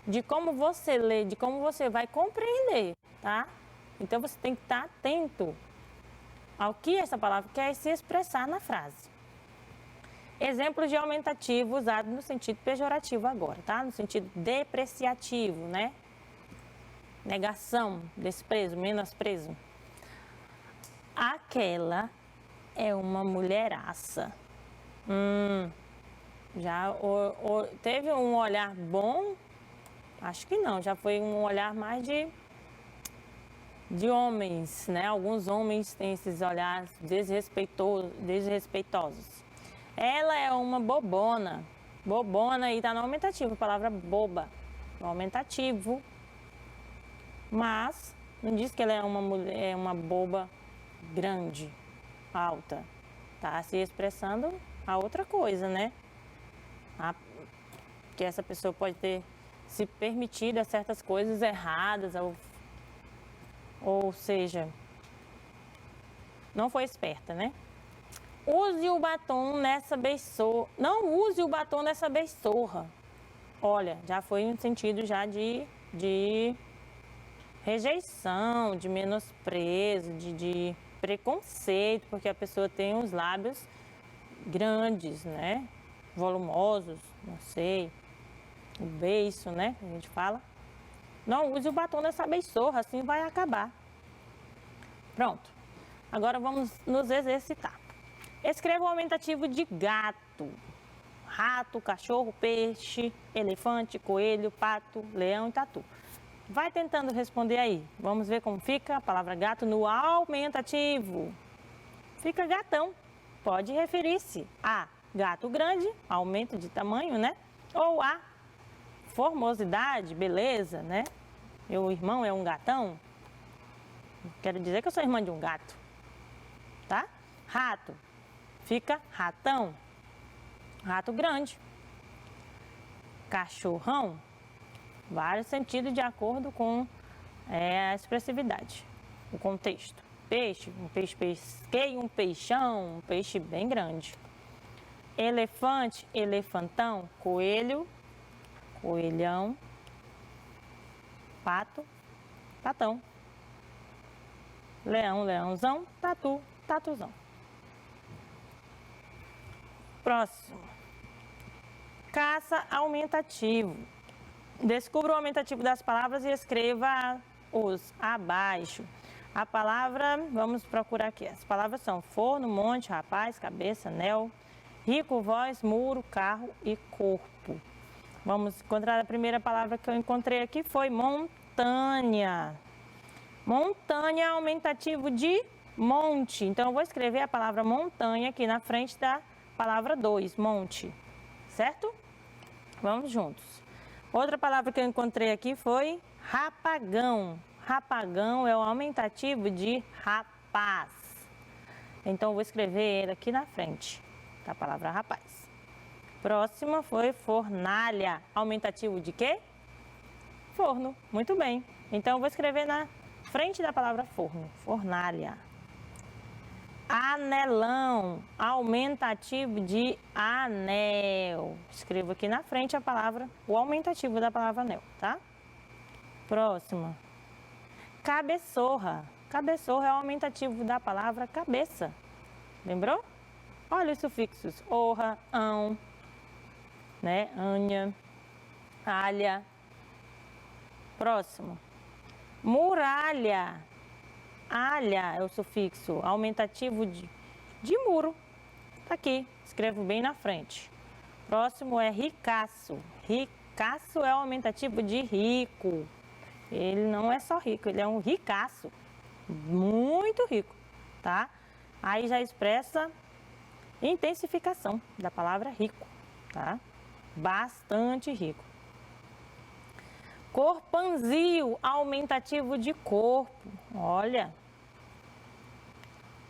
de como você lê, de como você vai compreender, tá? Então você tem que estar atento ao que essa palavra quer se expressar na frase. Exemplos de aumentativo usado no sentido pejorativo agora, tá? No sentido depreciativo, né? Negação, desprezo, menosprezo. Aquela é uma mulheraça. Já teve um olhar bom? Acho que não, já foi um olhar mais de homens, né? Alguns homens têm esses olhares desrespeitosos. Ela é uma bobona. Bobona aí tá no aumentativo, a palavra boba. No aumentativo. Mas não diz que ela é uma mulher, é uma boba grande, alta. Tá se expressando a outra coisa, né? Que essa pessoa pode ter se permitido a certas coisas erradas, ou seja, não foi esperta, né? Use o batom nessa beisorra. Não use o batom nessa beisorra. Olha, já foi um sentido já de rejeição, de menosprezo, de preconceito, porque a pessoa tem os lábios grandes, né? Volumosos, não sei. O beiço, né? A gente fala. Não use o batom nessa beisorra, assim vai acabar. Pronto. Agora vamos nos exercitar. Escreva o aumentativo de gato. Rato, cachorro, peixe, elefante, coelho, pato, leão e tatu. Vai tentando responder aí. Vamos ver como fica a palavra gato no aumentativo. Fica gatão. Pode referir-se a gato grande, aumento de tamanho, né? Ou a formosidade, beleza, né? Meu irmão é um gatão. Quero dizer que eu sou irmã de um gato. Tá? Rato. Fica ratão. Rato grande. Cachorrão. Vários sentidos de acordo com a expressividade, o contexto. Peixe, um peixe pesqueio, um peixão, um peixe bem grande. Elefante, elefantão, coelho, coelhão. Pato, patão. Leão, leãozão, tatu, tatuzão. Próximo. Caça aumentativo. Descubra o aumentativo das palavras e escreva-os abaixo. A palavra, vamos procurar aqui. As palavras são forno, monte, rapaz, cabeça, anel, rico, voz, muro, carro e corpo. Vamos encontrar a primeira palavra que eu encontrei aqui, foi montanha. Montanha é aumentativo de monte. Então, eu vou escrever a palavra montanha aqui na frente da palavra 2, monte. Certo? Vamos juntos. Outra palavra que eu encontrei aqui foi rapagão. Rapagão é o aumentativo de rapaz. Então, eu vou escrever ele aqui na frente da palavra rapaz. Próxima foi fornalha. Aumentativo de quê? Forno. Muito bem. Então, eu vou escrever na frente da palavra forno. Fornalha. Anelão. Aumentativo de anel. Escrevo aqui na frente a palavra, o aumentativo da palavra anel, tá? Próxima. Cabeçorra. Cabeçorra é o aumentativo da palavra cabeça. Lembrou? Olha os sufixos. Orra, ão, né? Anha, alha. Próximo. Muralha. Alha é o sufixo aumentativo de muro. Tá aqui, escrevo bem na frente. Próximo é ricaço. Ricaço é o aumentativo de rico. Ele não é só rico, ele é um ricaço, muito rico, tá? Aí já expressa intensificação da palavra rico, tá? Bastante rico. Corpanzil, aumentativo de corpo. Olha,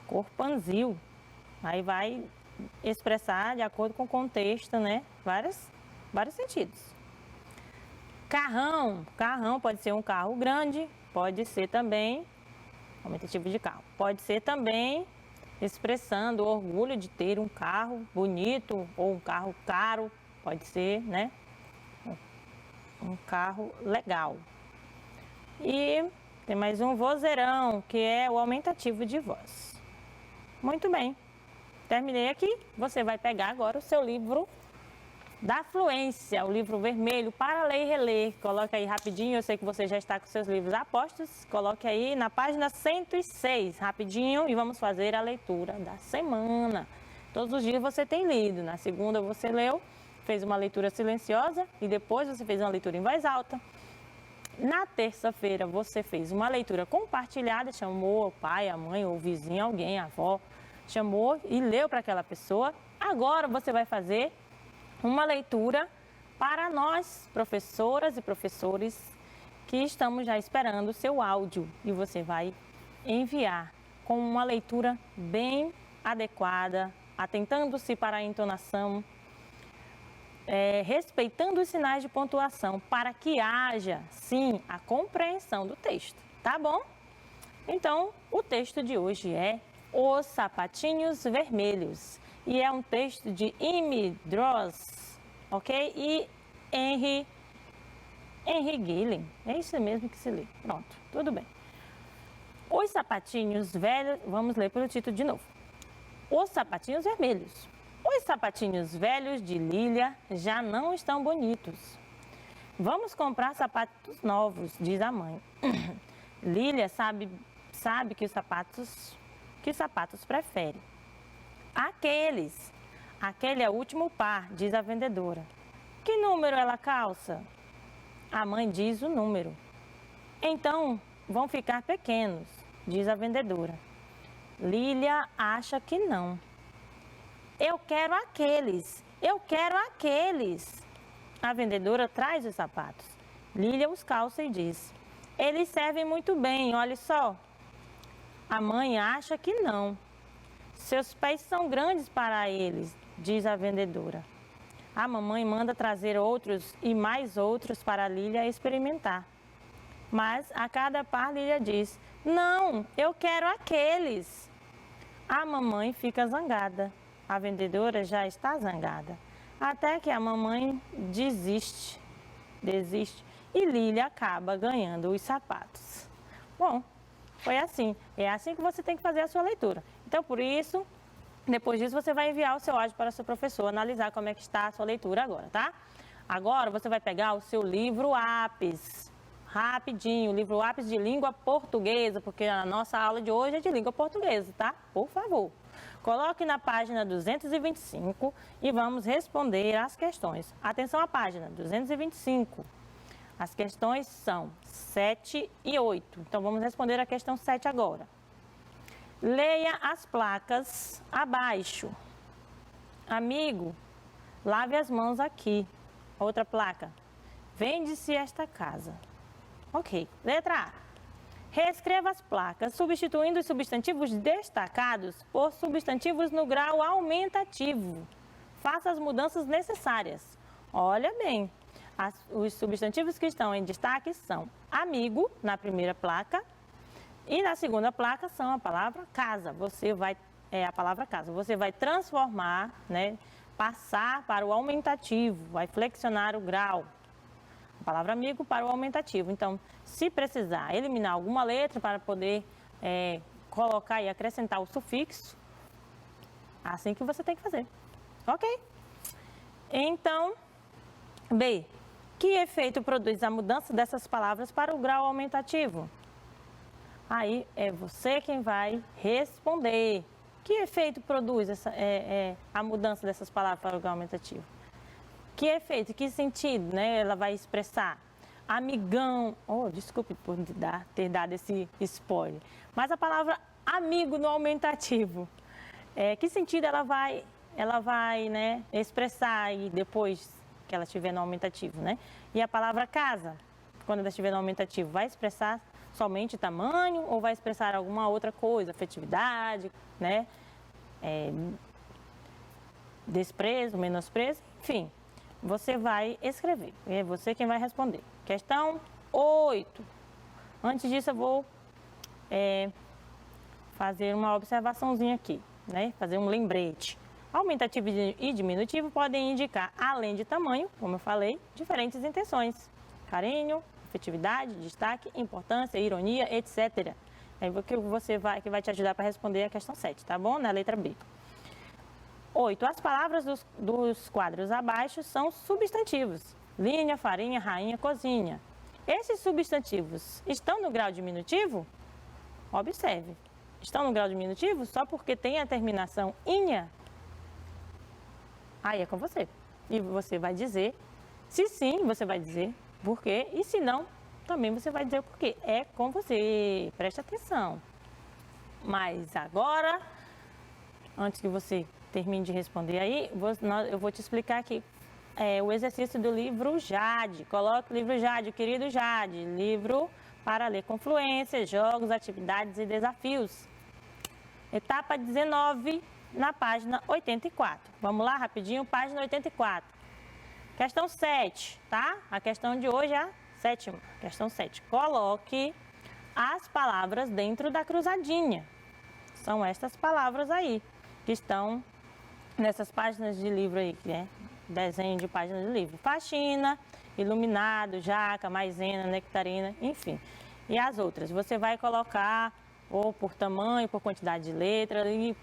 corpanzil. Aí vai expressar de acordo com o contexto, né? Vários sentidos. Carrão. Carrão pode ser um carro grande, pode ser também, aumentativo de carro, pode ser também expressando o orgulho de ter um carro bonito ou um carro caro, pode ser, né? Um carro legal. E tem mais um vozeirão, que é o aumentativo de voz. Muito bem. Terminei aqui. Você vai pegar agora o seu livro da fluência, o livro vermelho, para ler e reler. Coloque aí rapidinho, eu sei que você já está com seus livros apostos. Coloque aí na página 106, rapidinho, e vamos fazer a leitura da semana. Todos os dias você tem lido. Na segunda você leu, fez uma leitura silenciosa e depois você fez uma leitura em voz alta. Na terça-feira você fez uma leitura compartilhada, chamou o pai, a mãe, ou o vizinho, alguém, a avó, chamou e leu para aquela pessoa. Agora você vai fazer uma leitura para nós, professoras e professores, que estamos já esperando o seu áudio. E você vai enviar com uma leitura bem adequada, atentando-se para a entonação, respeitando os sinais de pontuação, para que haja, sim, a compreensão do texto, tá bom? Então, o texto de hoje é Os Sapatinhos Vermelhos. E é um texto de Amy Droz, ok? E Henry Gillen. É isso mesmo que se lê. Pronto, tudo bem. Os Sapatinhos Velhos, vamos ler pelo título de novo. Os Sapatinhos Vermelhos. Os sapatinhos velhos de Lília já não estão bonitos. Vamos comprar sapatos novos, diz a mãe. Lília sabe que os sapatos prefere. Aquele é o último par, diz a vendedora. Que número ela calça? A mãe diz o número. Então vão ficar pequenos, diz a vendedora. Lília acha que não. Eu quero aqueles. A vendedora traz os sapatos. Lília os calça e diz: eles servem muito bem, olhe só. A mãe acha que não. Seus pés são grandes para eles, diz a vendedora. A mamãe manda trazer outros e mais outros para Lília experimentar. Mas a cada par Lília diz: não, eu quero aqueles. A mamãe fica zangada. A vendedora já está zangada. Até que a mamãe desiste. E Lília acaba ganhando os sapatos. Bom, foi assim. É assim que você tem que fazer a sua leitura. Então, por isso, depois disso, você vai enviar o seu áudio para o seu professor, analisar como é que está a sua leitura agora, tá? Agora, você vai pegar o seu livro Apps, rapidinho, o livro Apps de língua portuguesa, porque a nossa aula de hoje é de língua portuguesa, tá? Por favor. Coloque na página 225 e vamos responder as questões. Atenção à página 225. As questões são 7 e 8. Então, vamos responder a questão 7 agora. Leia as placas abaixo. Amigo, lave as mãos aqui. Outra placa. Vende-se esta casa. Ok. Letra A. Reescreva as placas, substituindo os substantivos destacados por substantivos no grau aumentativo. Faça as mudanças necessárias. Olha bem, os substantivos que estão em destaque são amigo, na primeira placa, e na segunda placa são a palavra casa. A palavra casa. Você vai transformar, né, passar para o aumentativo, vai flexionar o grau. A palavra amigo para o aumentativo. Então, se precisar eliminar alguma letra para poder colocar e acrescentar o sufixo, assim que você tem que fazer. Ok? Então, B. Que efeito produz a mudança dessas palavras para o grau aumentativo? Aí é você quem vai responder. Que efeito produz a mudança dessas palavras para o grau aumentativo? Que efeito, que sentido, né, ela vai expressar? amigão. Oh, desculpe por ter dado esse spoiler. Mas a palavra amigo no aumentativo, que sentido ela vai, né, expressar aí depois que ela estiver no aumentativo, né? E a palavra casa, quando ela estiver no aumentativo, vai expressar somente tamanho ou vai expressar alguma outra coisa, afetividade, né? Desprezo, menosprezo, enfim. Você vai escrever, é você quem vai responder. Questão 8. Antes disso, eu vou fazer uma observaçãozinha aqui, né? Fazer um lembrete. Aumentativo e diminutivo podem indicar, além de tamanho, como eu falei, diferentes intenções. Carinho, afetividade, destaque, importância, ironia, etc. É o que que vai te ajudar para responder a questão 7, tá bom? Na letra B. 8. As palavras dos quadros abaixo são substantivos. Linha, farinha, rainha, cozinha. Esses substantivos estão no grau diminutivo? Observe. Estão no grau diminutivo só porque tem a terminação inha? Aí é com você. E você vai dizer, se sim, você vai dizer por quê. E se não, também você vai dizer por quê. É com você. Preste atenção. Mas agora, antes que você termine de responder aí, eu vou te explicar aqui o exercício do livro Jade. Coloque o livro Jade, o querido Jade. Livro para ler com fluência, jogos, atividades e desafios. Etapa 19, na página 84. Vamos lá, rapidinho, página 84. Questão 7, tá? A questão de hoje é a 7ª. Questão 7. Coloque as palavras dentro da cruzadinha. São estas palavras aí, que estão nessas páginas de livro aí, que é desenho de páginas de livro. Faxina, iluminado, jaca, maisena, nectarina, enfim. E as outras, você vai colocar ou por tamanho, por quantidade de letras e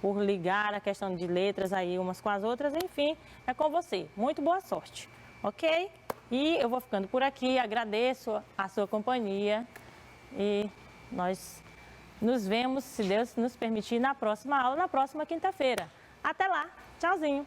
por ligar a questão de letras aí umas com as outras, enfim, é com você. Muito boa sorte, ok? E eu vou ficando por aqui, agradeço a sua companhia e nós nos vemos, se Deus nos permitir, na próxima aula, na próxima quinta-feira. Até lá, tchauzinho!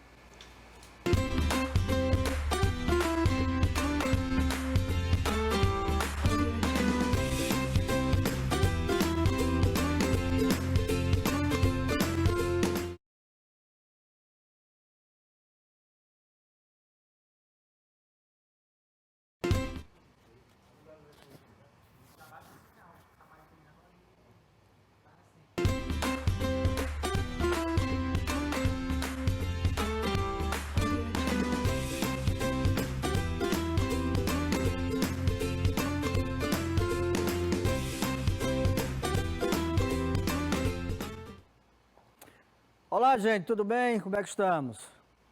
Olá, gente, tudo bem? Como é que estamos?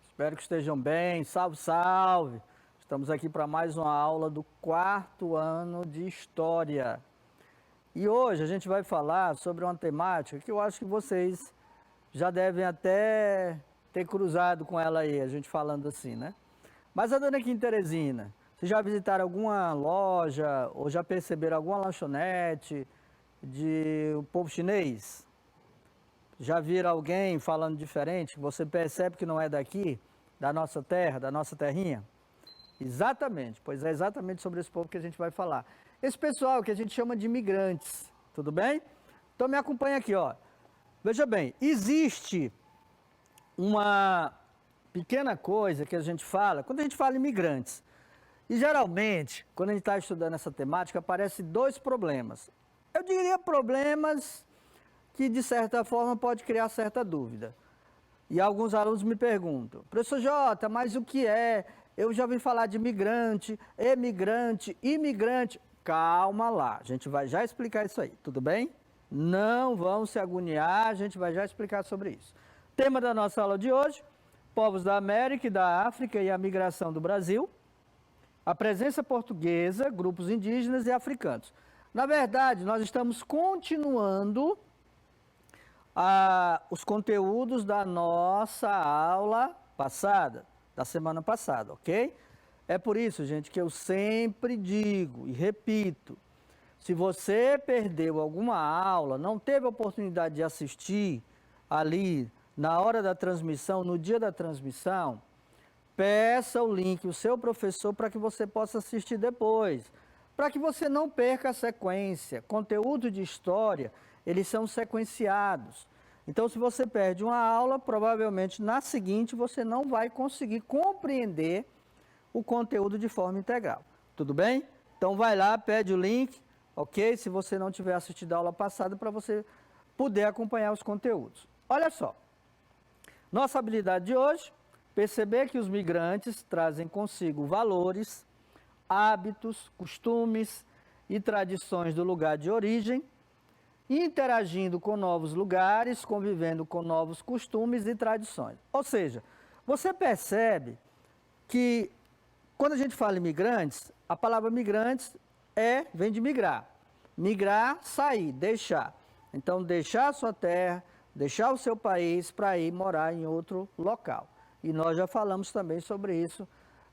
Espero que estejam bem. Salve, salve! Estamos aqui para mais uma aula do 4º ano de História. E hoje a gente vai falar sobre uma temática que eu acho que vocês já devem até ter cruzado com ela aí, a gente falando assim, né? Mas a dona Kim Teresina, vocês já visitaram alguma loja ou já perceberam alguma lanchonete de o povo chinês? Já viram alguém falando diferente, que você percebe que não é daqui, da nossa terra, da nossa terrinha? Exatamente, pois é exatamente sobre esse povo que a gente vai falar. Esse pessoal que a gente chama de imigrantes, tudo bem? Então me acompanha aqui, ó. Veja bem, existe uma pequena coisa que a gente fala, quando a gente fala imigrantes, e geralmente, quando a gente está estudando essa temática, aparecem dois problemas. Eu diria problemas que de certa forma pode criar certa dúvida. E alguns alunos me perguntam, professor Jota, mas o que é? Eu já ouvi falar de migrante, emigrante, imigrante. Calma lá, a gente vai já explicar isso aí, tudo bem? Não vão se agoniar, a gente vai já explicar sobre isso. Tema da nossa aula de hoje, povos da América e da África e a migração do Brasil, a presença portuguesa, grupos indígenas e africanos. Na verdade, nós estamos continuando os conteúdos da nossa aula passada, da semana passada, ok? É por isso, gente, que eu sempre digo e repito, se você perdeu alguma aula, não teve a oportunidade de assistir ali na hora da transmissão, no dia da transmissão, peça o link, o seu professor, para que você possa assistir depois. Para que você não perca a sequência. Conteúdo de história, eles são sequenciados. Então, se você perde uma aula, provavelmente na seguinte você não vai conseguir compreender o conteúdo de forma integral. Tudo bem? Então, vai lá, pede o link, ok? Se você não tiver assistido a aula passada, para você poder acompanhar os conteúdos. Olha só. Nossa habilidade de hoje, perceber que os migrantes trazem consigo valores, hábitos, costumes e tradições do lugar de origem, interagindo com novos lugares, convivendo com novos costumes e tradições. Ou seja, você percebe que quando a gente fala em migrantes, a palavra migrantes vem de migrar. Migrar, sair, deixar. Então, deixar a sua terra, deixar o seu país para ir morar em outro local. E nós já falamos também sobre isso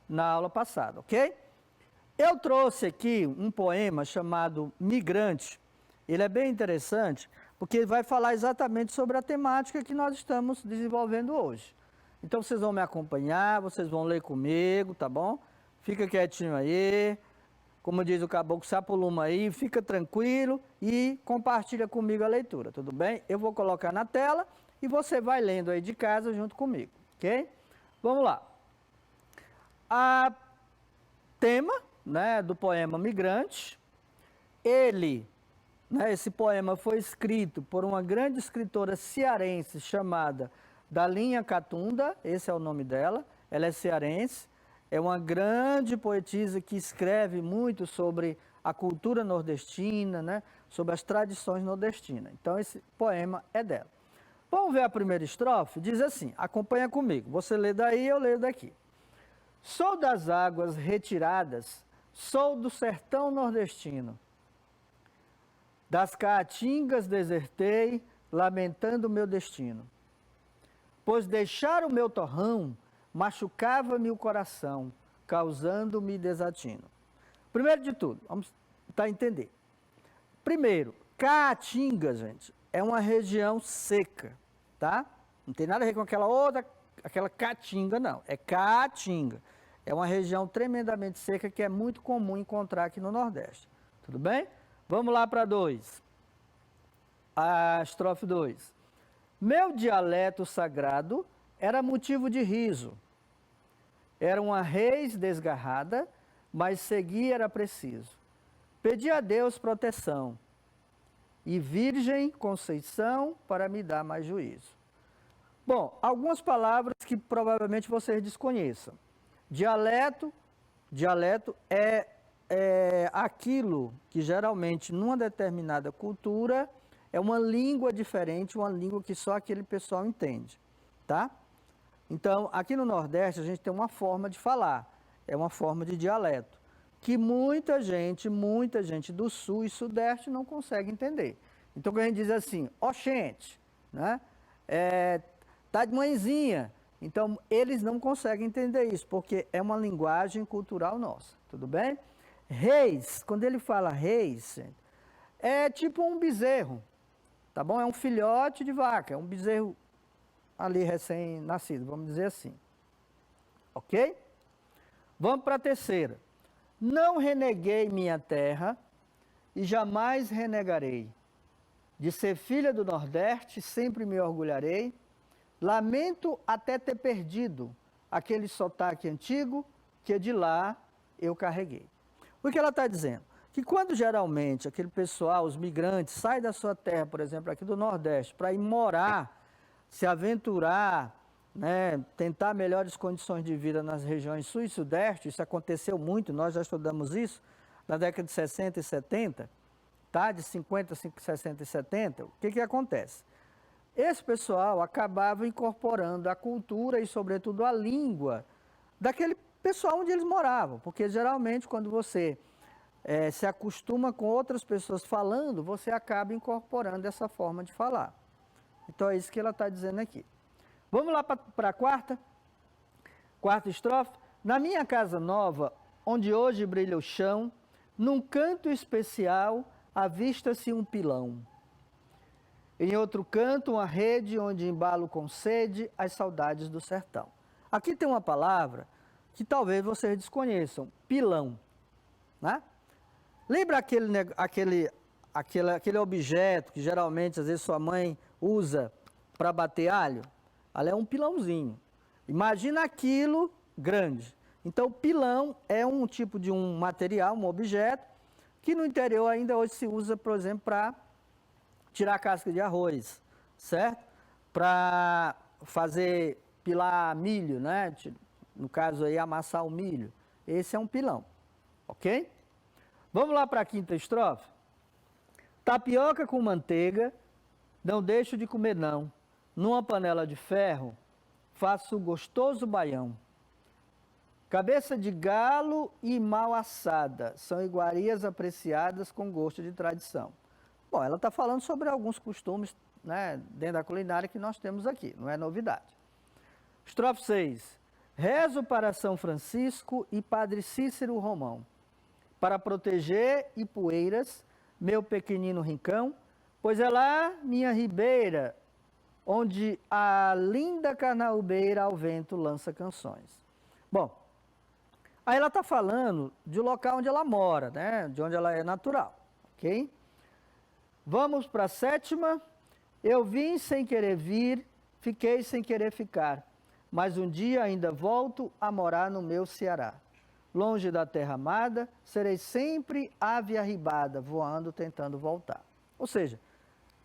na aula passada, ok? Eu trouxe aqui um poema chamado Migrante. Ele é bem interessante, porque ele vai falar exatamente sobre a temática que nós estamos desenvolvendo hoje. Então, vocês vão me acompanhar, vocês vão ler comigo, tá bom? Fica quietinho aí, como diz o caboclo, se apoluma aí, fica tranquilo e compartilha comigo a leitura, tudo bem? Eu vou colocar na tela e você vai lendo aí de casa junto comigo, ok? Vamos lá. A tema, né, do poema Migrante, esse poema foi escrito por uma grande escritora cearense chamada Dalinha Catunda, esse é o nome dela, ela é cearense, é uma grande poetisa que escreve muito sobre a cultura nordestina, né, sobre as tradições nordestinas. Então esse poema é dela. Vamos ver a primeira estrofe? Diz assim, acompanha comigo, você lê daí, eu leio daqui. Sou das águas retiradas, sou do sertão nordestino. Das caatingas desertei, lamentando o meu destino. Pois deixar o meu torrão machucava-me o coração, causando-me desatino. Primeiro de tudo, vamos tentar entender. Primeiro, Caatinga, gente, é uma região seca, tá? Não tem nada a ver com aquela outra, aquela Caatinga, não. É Caatinga. É uma região tremendamente seca que é muito comum encontrar aqui no Nordeste. Tudo bem? Vamos lá para 2. A estrofe 2. Meu dialeto sagrado era motivo de riso. Era uma reis desgarrada, mas seguir era preciso. Pedi a Deus proteção e Virgem Conceição para me dar mais juízo. Bom, algumas palavras que provavelmente vocês desconheçam. Dialeto é aquilo que geralmente numa determinada cultura é uma língua diferente, uma língua que só aquele pessoal entende, tá? Então, aqui no Nordeste a gente tem uma forma de falar, é uma forma de dialeto, que muita gente do Sul e Sudeste não consegue entender. Então, quando a gente diz assim, oxente, né? Tá de manhãzinha. Então, eles não conseguem entender isso, porque é uma linguagem cultural nossa, tudo bem? Reis, quando ele fala reis, é tipo um bezerro, tá bom? É um filhote de vaca, é um bezerro ali recém-nascido, vamos dizer assim. Ok? Vamos para a terceira. Não reneguei minha terra e jamais renegarei. De ser filha do Nordeste, sempre me orgulharei. Lamento até ter perdido aquele sotaque antigo que de lá eu carreguei. O que ela está dizendo? Que quando geralmente aquele pessoal, os migrantes, saem da sua terra, por exemplo, aqui do Nordeste, para ir morar, se aventurar, né, tentar melhores condições de vida nas regiões Sul e Sudeste, isso aconteceu muito, nós já estudamos isso, na década de 60 e 70, tá? De 50, 60 e 70, o que acontece? Esse pessoal acabava incorporando a cultura e, sobretudo, a língua daquele pessoal onde eles moravam, porque geralmente quando você se acostuma com outras pessoas falando, você acaba incorporando essa forma de falar. Então é isso que ela está dizendo aqui. Vamos lá para a quarta estrofe. Na minha casa nova, onde hoje brilha o chão, num canto especial avista-se um pilão. Em outro canto, uma rede onde embalo com sede as saudades do sertão. Aqui tem uma palavra que talvez vocês desconheçam, pilão, né? Lembra aquele objeto que geralmente, às vezes, sua mãe usa para bater alho? Ali é um pilãozinho. Imagina aquilo grande. Então, pilão é um tipo de um material, um objeto, que no interior ainda hoje se usa, por exemplo, para tirar a casca de arroz, certo? Para fazer pilar milho, né? No caso aí, amassar o milho. Esse é um pilão, ok? Vamos lá para a quinta estrofe? Tapioca com manteiga, não deixo de comer não. Numa panela de ferro, faço gostoso baião. Cabeça de galo e mal assada são iguarias apreciadas com gosto de tradição. Bom, ela está falando sobre alguns costumes, né, dentro da culinária que nós temos aqui, não é novidade. Estrofe 6. Rezo para São Francisco e Padre Cícero Romão, para proteger Ipueiras, meu pequenino rincão, pois é lá minha ribeira, onde a linda carnaubeira ao vento lança canções. Bom, aí ela está falando do local onde ela mora, né? De onde ela é natural, ok? Vamos para a sétima. Eu vim sem querer vir, fiquei sem querer ficar, mas um dia ainda volto a morar no meu Ceará. Longe da terra amada, serei sempre ave arribada, voando, tentando voltar. Ou seja,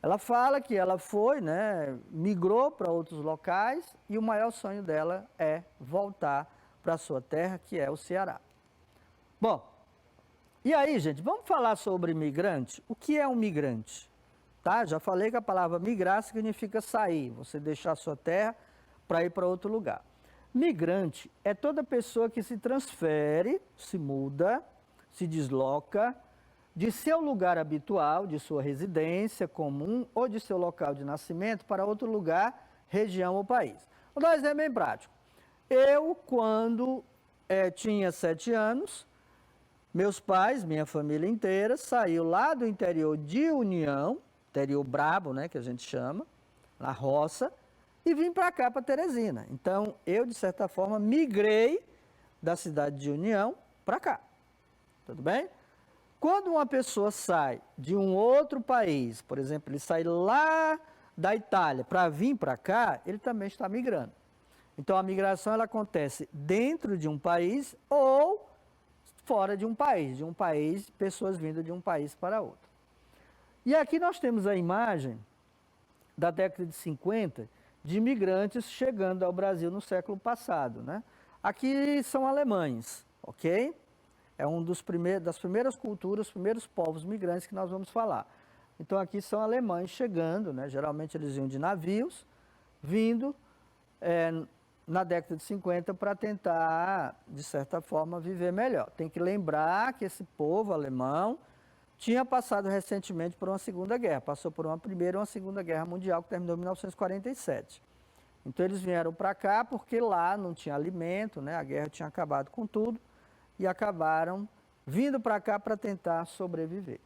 ela fala que ela foi, né, migrou para outros locais e o maior sonho dela é voltar para a sua terra, que é o Ceará. Bom, e aí, gente, vamos falar sobre migrante? O que é um migrante? Tá? Já falei que a palavra migrar significa sair, você deixar a sua terra para ir para outro lugar. Migrante é toda pessoa que se transfere, se muda, se desloca de seu lugar habitual, de sua residência comum ou de seu local de nascimento para outro lugar, região ou país. Vou dar um exemplo bem prático. Eu, quando tinha 7 anos, meus pais, minha família inteira, saiu lá do interior de União, interior brabo, né, que a gente chama, na roça, e vim para cá, para Teresina. Então, eu, de certa forma, migrei da cidade de União para cá. Tudo bem? Quando uma pessoa sai de um outro país, por exemplo, ele sai lá da Itália para vir para cá, ele também está migrando. Então, a migração ela acontece dentro de um país ou fora de um país, pessoas vindo de um país para outro. E aqui nós temos a imagem da década de 50 de imigrantes chegando ao Brasil no século passado, né? Aqui são alemães, ok? É das primeiras culturas, os primeiros povos migrantes que nós vamos falar. Então aqui são alemães chegando, né? Geralmente eles iam de navios, vindo na década de 50 para tentar, de certa forma, viver melhor. Tem que lembrar que esse povo alemão tinha passado recentemente por uma Segunda Guerra, passou por uma Primeira e uma Segunda Guerra Mundial, que terminou em 1947. Então eles vieram para cá porque lá não tinha alimento, né? A guerra tinha acabado com tudo, e acabaram vindo para cá para tentar sobreviver.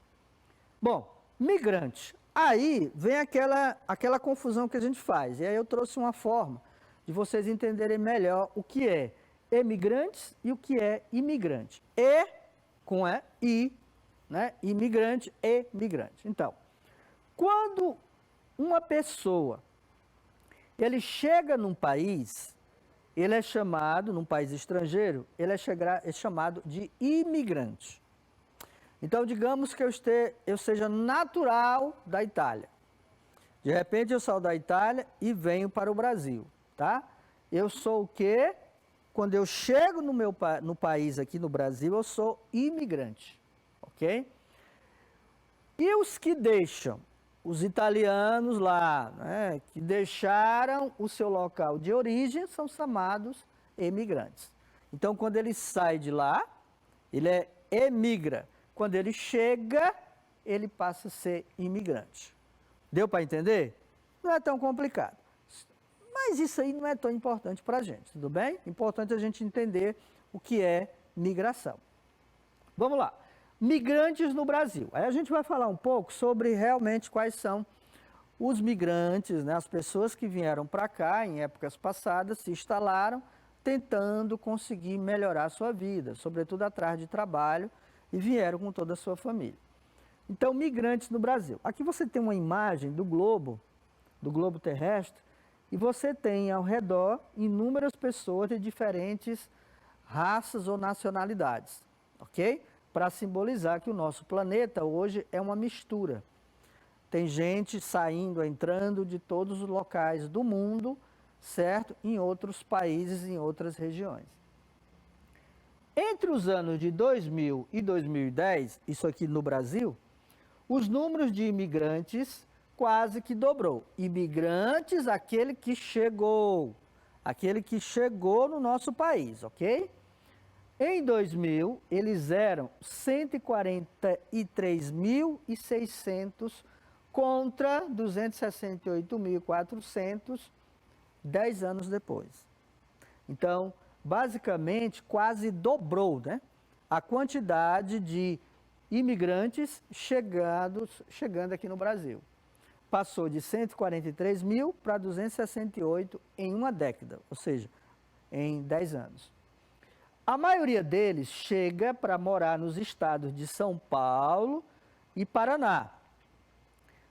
Bom, migrante. Aí vem aquela confusão que a gente faz, e aí eu trouxe uma forma de vocês entenderem melhor o que é emigrantes e o que é imigrante. E com I, né? Imigrante e migrante. Então, quando uma pessoa ele chega num país, ele é chamado, num país estrangeiro, ele é chamado de imigrante. Então, digamos que eu seja natural da Itália. De repente, eu saio da Itália e venho para o Brasil, tá? Eu sou o quê? Quando eu chego no país aqui no Brasil, eu sou imigrante. Ok? E os que deixam, os italianos lá, né, que deixaram o seu local de origem, são chamados emigrantes. Então, quando ele sai de lá, ele emigra. Quando ele chega, ele passa a ser imigrante. Deu para entender? Não é tão complicado. Mas isso aí não é tão importante para a gente, tudo bem? Importante a gente entender o que é migração. Vamos lá. Migrantes no Brasil. Aí a gente vai falar um pouco sobre realmente quais são os migrantes, né? As pessoas que vieram para cá em épocas passadas, se instalaram, tentando conseguir melhorar a sua vida, sobretudo atrás de trabalho, e vieram com toda a sua família. Então, migrantes no Brasil. Aqui você tem uma imagem do globo terrestre, e você tem ao redor inúmeras pessoas de diferentes raças ou nacionalidades, ok? Para simbolizar que o nosso planeta hoje é uma mistura. Tem gente saindo, entrando de todos os locais do mundo, certo? Em outros países, em outras regiões. Entre os anos de 2000 e 2010, isso aqui no Brasil, os números de imigrantes quase que dobrou. Imigrantes, aquele que chegou no nosso país, ok? Em 2000, eles eram 143.600 contra 268.400 10 anos depois. Então, basicamente, quase dobrou, né, a quantidade de imigrantes chegando aqui no Brasil. Passou de 143 mil para 268 em uma década, ou seja, em 10 anos. A maioria deles chega para morar nos estados de São Paulo e Paraná.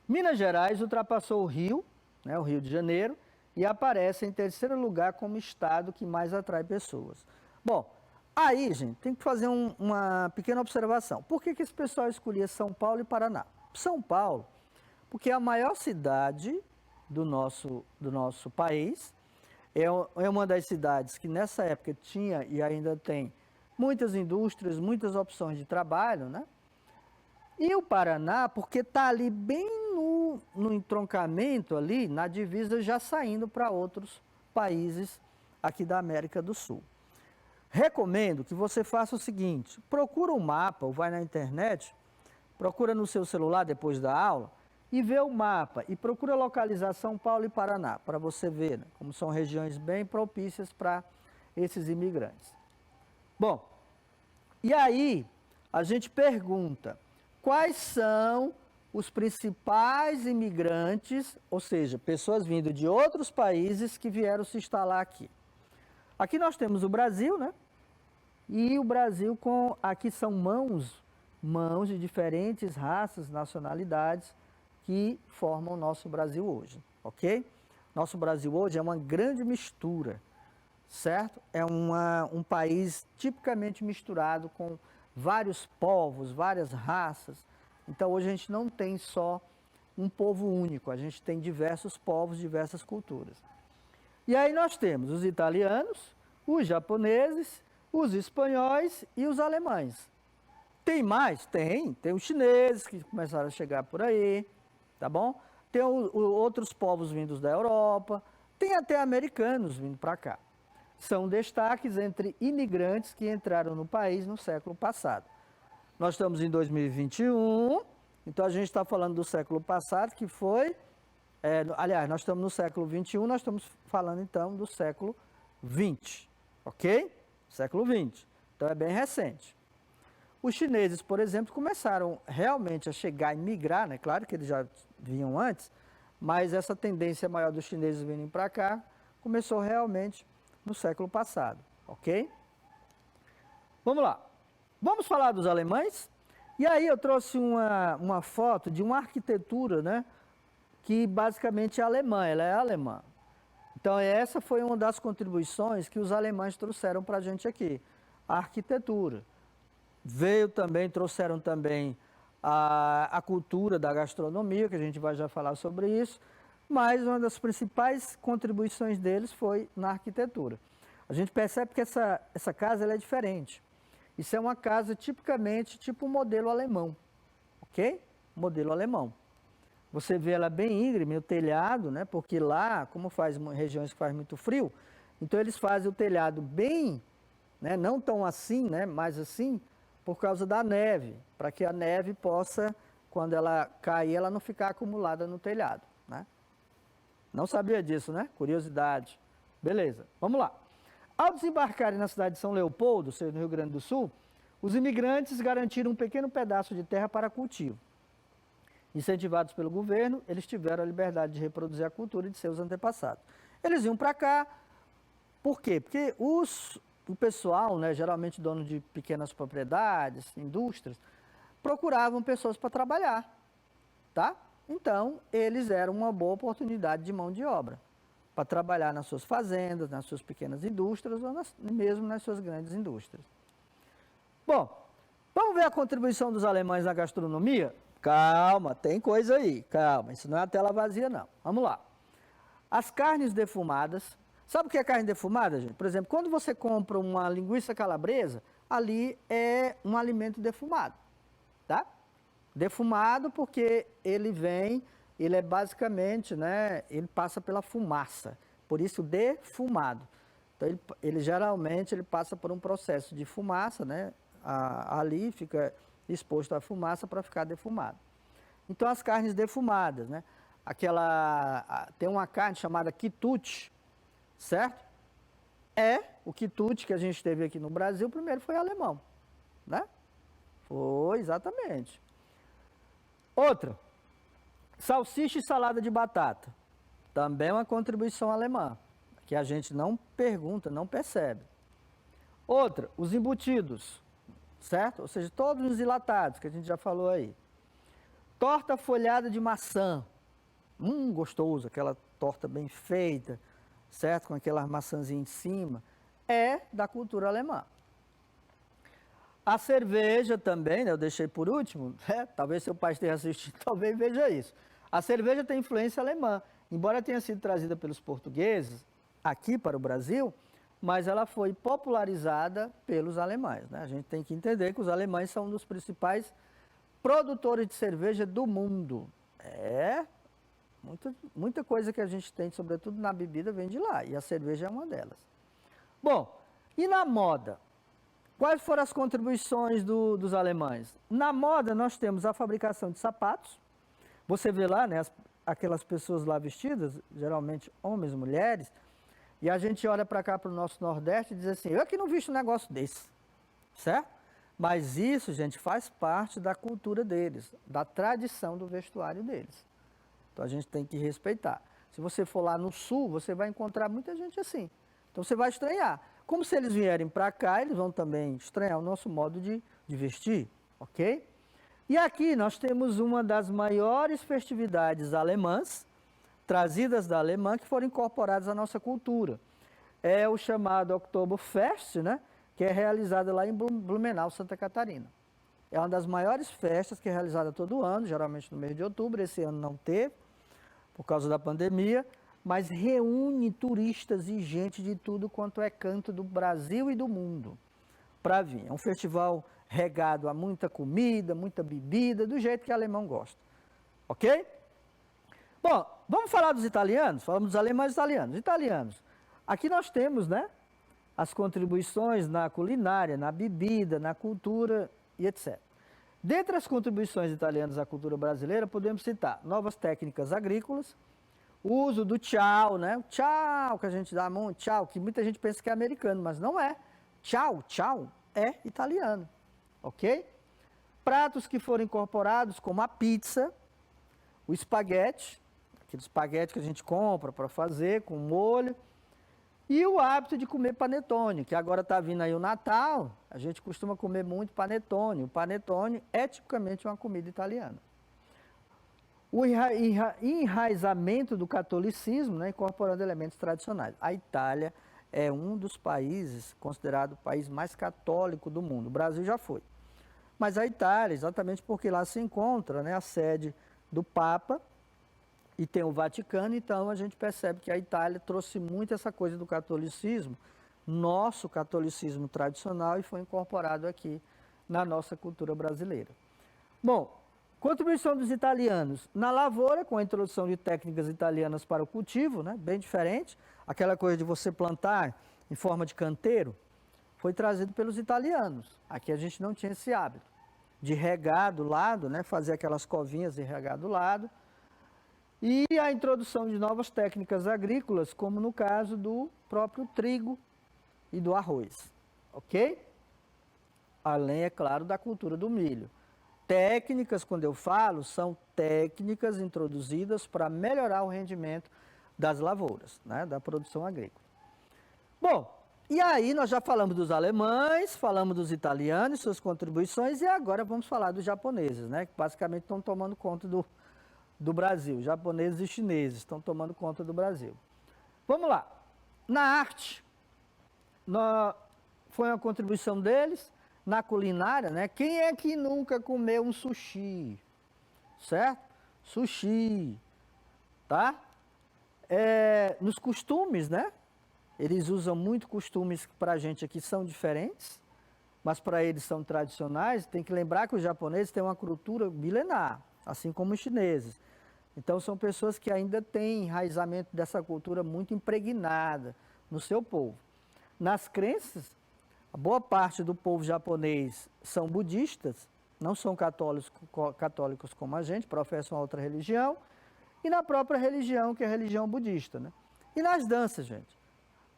Minas Gerais ultrapassou o Rio, né, o Rio de Janeiro, e aparece em terceiro lugar como estado que mais atrai pessoas. Bom, aí, gente, tem que fazer uma pequena observação. Por que esse pessoal escolhia São Paulo e Paraná? São Paulo, porque é a maior cidade do nosso país, é uma das cidades que nessa época tinha e ainda tem muitas indústrias, muitas opções de trabalho, né? E o Paraná, porque está ali bem no entroncamento ali, na divisa, já saindo para outros países aqui da América do Sul. Recomendo que você faça o seguinte, procura um mapa ou vai na internet, procura no seu celular depois da aula e vê o mapa e procura localizar São Paulo e Paraná, para você ver, né, como são regiões bem propícias para esses imigrantes. Bom, e aí a gente pergunta, quais são os principais imigrantes, ou seja, pessoas vindo de outros países que vieram se instalar aqui? Aqui nós temos o Brasil, né? E o Brasil aqui são mãos de diferentes raças, nacionalidades que formam o nosso Brasil hoje, ok? Nosso Brasil hoje é uma grande mistura, certo? É um país tipicamente misturado com vários povos, várias raças. Então hoje a gente não tem só um povo único, a gente tem diversos povos, diversas culturas. E aí nós temos os italianos, os japoneses, os espanhóis e os alemães. Tem mais? Tem os chineses que começaram a chegar por aí, tá bom? Tem outros povos vindos da Europa, tem até americanos vindo para cá. São destaques entre imigrantes que entraram no país no século passado. Nós estamos em 2021, então a gente está falando do século passado, que foi... aliás, nós estamos no século 21, nós estamos falando então do século 20, ok? Século 20, então é bem recente. Os chineses, por exemplo, começaram realmente a chegar e migrar, né? Claro que eles já vinham antes, mas essa tendência maior dos chineses virem para cá começou realmente no século passado, ok? Vamos lá. Vamos falar dos alemães? E aí eu trouxe uma foto de uma arquitetura, né? Que basicamente é alemã, ela é alemã. Então essa foi uma das contribuições que os alemães trouxeram para a gente aqui, a arquitetura. Trouxeram também a cultura da gastronomia, que a gente vai já falar sobre isso, mas uma das principais contribuições deles foi na arquitetura. A gente percebe que essa casa ela é diferente. Isso é uma casa tipicamente tipo um modelo alemão, ok? Modelo alemão. Você vê ela bem íngreme, o telhado, né? Porque lá, como faz regiões que faz muito frio, então eles fazem o telhado bem, né? Não tão assim, né? Mais assim, por causa da neve, para que a neve possa, quando ela cair, ela não ficar acumulada no telhado, né? Não sabia disso, né? Curiosidade. Beleza, vamos lá. Ao desembarcarem na cidade de São Leopoldo, no Rio Grande do Sul, os imigrantes garantiram um pequeno pedaço de terra para cultivo. Incentivados pelo governo, eles tiveram a liberdade de reproduzir a cultura de seus antepassados. Eles iam para cá, Por quê? Porque o pessoal, né, geralmente dono de pequenas propriedades, indústrias, procuravam pessoas para trabalhar, tá? Então, eles eram uma boa oportunidade de mão de obra para trabalhar nas suas fazendas, nas suas pequenas indústrias ou mesmo nas suas grandes indústrias. Bom, vamos ver a contribuição dos alemães na gastronomia? Calma, tem coisa aí, calma, isso não é a tela vazia não. Vamos lá. As carnes defumadas. Sabe o que é carne defumada, gente? Por exemplo, quando você compra uma linguiça calabresa, ali é um alimento defumado, tá? Defumado porque ele é basicamente, né, ele passa pela fumaça, por isso defumado. Então, ele geralmente passa por um processo de fumaça, né, ali fica exposto à fumaça para ficar defumado. Então, as carnes defumadas, né, tem uma carne chamada quitute, certo? O quitute que a gente teve aqui no Brasil, primeiro foi alemão, né? Foi, exatamente. Outra, salsicha e salada de batata, também é uma contribuição alemã, que a gente não pergunta, não percebe. Outra, os embutidos, certo? Ou seja, todos os enlatados, que a gente já falou aí. Torta folhada de maçã, gostoso, aquela torta bem feita, certo? Com aquela maçãzinha em cima, é da cultura alemã. A cerveja também, né, eu deixei por último, talvez seu pai esteja assistindo, talvez veja isso. A cerveja tem influência alemã, embora tenha sido trazida pelos portugueses aqui para o Brasil, mas ela foi popularizada pelos alemães, né? A gente tem que entender que os alemães são um dos principais produtores de cerveja do mundo. Muita coisa que a gente tem, sobretudo na bebida, vem de lá, e a cerveja é uma delas. Bom, e na moda? Quais foram as contribuições dos alemães? Na moda, nós temos a fabricação de sapatos. Você vê lá, né, aquelas pessoas lá vestidas, geralmente homens e mulheres, e a gente olha para cá, para o nosso Nordeste, e diz assim, eu aqui não visto um negócio desse, certo? Mas isso, gente, faz parte da cultura deles, da tradição do vestuário deles. Então, a gente tem que respeitar. Se você for lá no Sul, você vai encontrar muita gente assim. Então, você vai estranhar. Como se eles vierem para cá, eles vão também estranhar o nosso modo de vestir, ok? E aqui nós temos uma das maiores festividades alemãs, trazidas da Alemanha, que foram incorporadas à nossa cultura. É o chamado Oktoberfest, né? Que é realizada lá em Blumenau, Santa Catarina. É uma das maiores festas que é realizada todo ano, geralmente no mês de outubro. Esse ano não teve, por causa da pandemia, mas reúne turistas e gente de tudo quanto é canto do Brasil e do mundo para vir. É um festival regado a muita comida, muita bebida, do jeito que o alemão gosta. Ok? Bom, vamos falar dos italianos? Falamos dos alemães e italianos. Italianos. Aqui nós temos, né, as contribuições na culinária, na bebida, na cultura e etc. Dentre as contribuições italianas à cultura brasileira, podemos citar novas técnicas agrícolas, o uso do tchau, né? O tchau que a gente dá a mão, tchau, que muita gente pensa que é americano, mas não é. Tchau, tchau é italiano, ok? Pratos que foram incorporados, como a pizza, o espaguete, aquele espaguete que a gente compra para fazer com molho, e o hábito de comer panetone, que agora está vindo aí o Natal, a gente costuma comer muito panetone. O panetone é tipicamente uma comida italiana. O enraizamento do catolicismo, né, incorporando elementos tradicionais. A Itália é um dos países considerado o país mais católico do mundo. O Brasil já foi. Mas a Itália, exatamente porque lá se encontra, né, a sede do Papa, e tem o Vaticano, então a gente percebe que a Itália trouxe muito essa coisa do catolicismo, nosso catolicismo tradicional, e foi incorporado aqui na nossa cultura brasileira. Bom, contribuição dos italianos na lavoura, com a introdução de técnicas italianas para o cultivo, né, bem diferente, aquela coisa de você plantar em forma de canteiro, foi trazido pelos italianos. Aqui a gente não tinha esse hábito de regar do lado, né, fazer aquelas covinhas e regar do lado. E a introdução de novas técnicas agrícolas, como no caso do próprio trigo e do arroz, ok? Além, é claro, da cultura do milho. Técnicas, quando eu falo, são técnicas introduzidas para melhorar o rendimento das lavouras, né, da produção agrícola. Bom, e aí nós já falamos dos alemães, falamos dos italianos, suas contribuições, e agora vamos falar dos japoneses, né? Que basicamente estão tomando conta do Brasil. Japoneses e chineses estão tomando conta do Brasil. Vamos lá. Na arte, foi uma contribuição deles. Na culinária, né? Quem é que nunca comeu um sushi? Certo? Sushi, tá? Nos costumes, né? Eles usam muito costumes que para a gente aqui são diferentes, mas para eles são tradicionais. Tem que lembrar que os japoneses têm uma cultura milenar, assim como os chineses. Então são pessoas que ainda têm enraizamento dessa cultura muito impregnada no seu povo. Nas crenças, a boa parte do povo japonês são budistas, não são católicos como a gente, professam outra religião, e na própria religião, que é a religião budista, né? E nas danças, gente,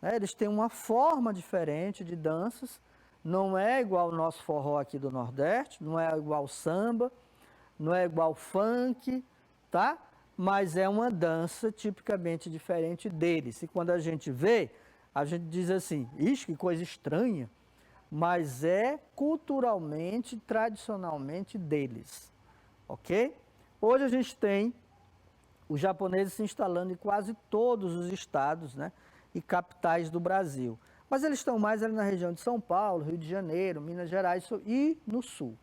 né? Eles têm uma forma diferente de danças, não é igual o nosso forró aqui do Nordeste, não é igual o samba, não é igual o funk, tá? Mas é uma dança tipicamente diferente deles. E quando a gente vê, a gente diz assim, ixi, que coisa estranha, mas é culturalmente, tradicionalmente deles, ok? Hoje a gente tem os japoneses se instalando em quase todos os estados, né, e capitais do Brasil. Mas eles estão mais ali na região de São Paulo, Rio de Janeiro, Minas Gerais e no Sul,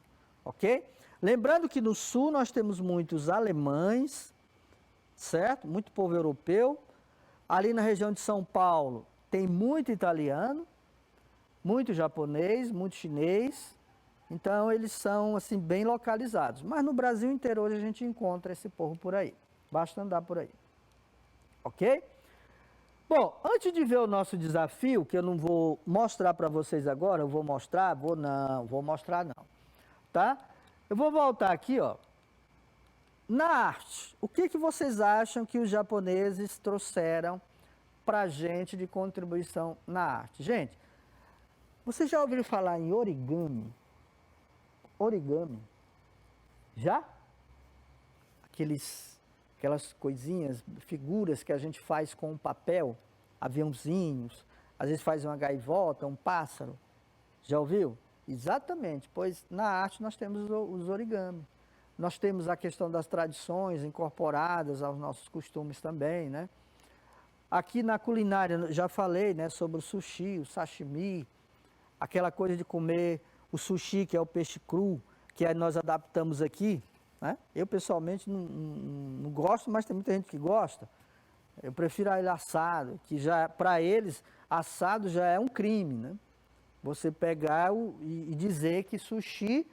ok? Lembrando que no Sul nós temos muitos alemães, certo? Muito povo europeu. Ali na região de São Paulo tem muito italiano, muito japonês, muito chinês. Então eles são assim bem localizados. Mas no Brasil inteiro hoje a gente encontra esse povo por aí. Basta andar por aí. Ok? Bom, antes de ver o nosso desafio, que eu não vou mostrar para vocês agora, eu vou mostrar, vou mostrar não, tá? Eu vou voltar aqui, ó. Na arte, o que vocês acham que os japoneses trouxeram para a gente de contribuição na arte? Gente, vocês já ouviram falar em origami? Origami? Já? Aquelas coisinhas, figuras que a gente faz com um papel, aviãozinhos, às vezes faz uma gaivota, um pássaro. Já ouviu? Exatamente, pois na arte nós temos os origami. Nós temos a questão das tradições incorporadas aos nossos costumes também, né? Aqui na culinária, já falei, né, sobre o sushi, o sashimi, aquela coisa de comer o sushi, que é o peixe cru, que nós adaptamos aqui, né? Eu pessoalmente não gosto, mas tem muita gente que gosta. Eu prefiro ele assado, que já para eles assado já é um crime, né? Você pegar e dizer que sushi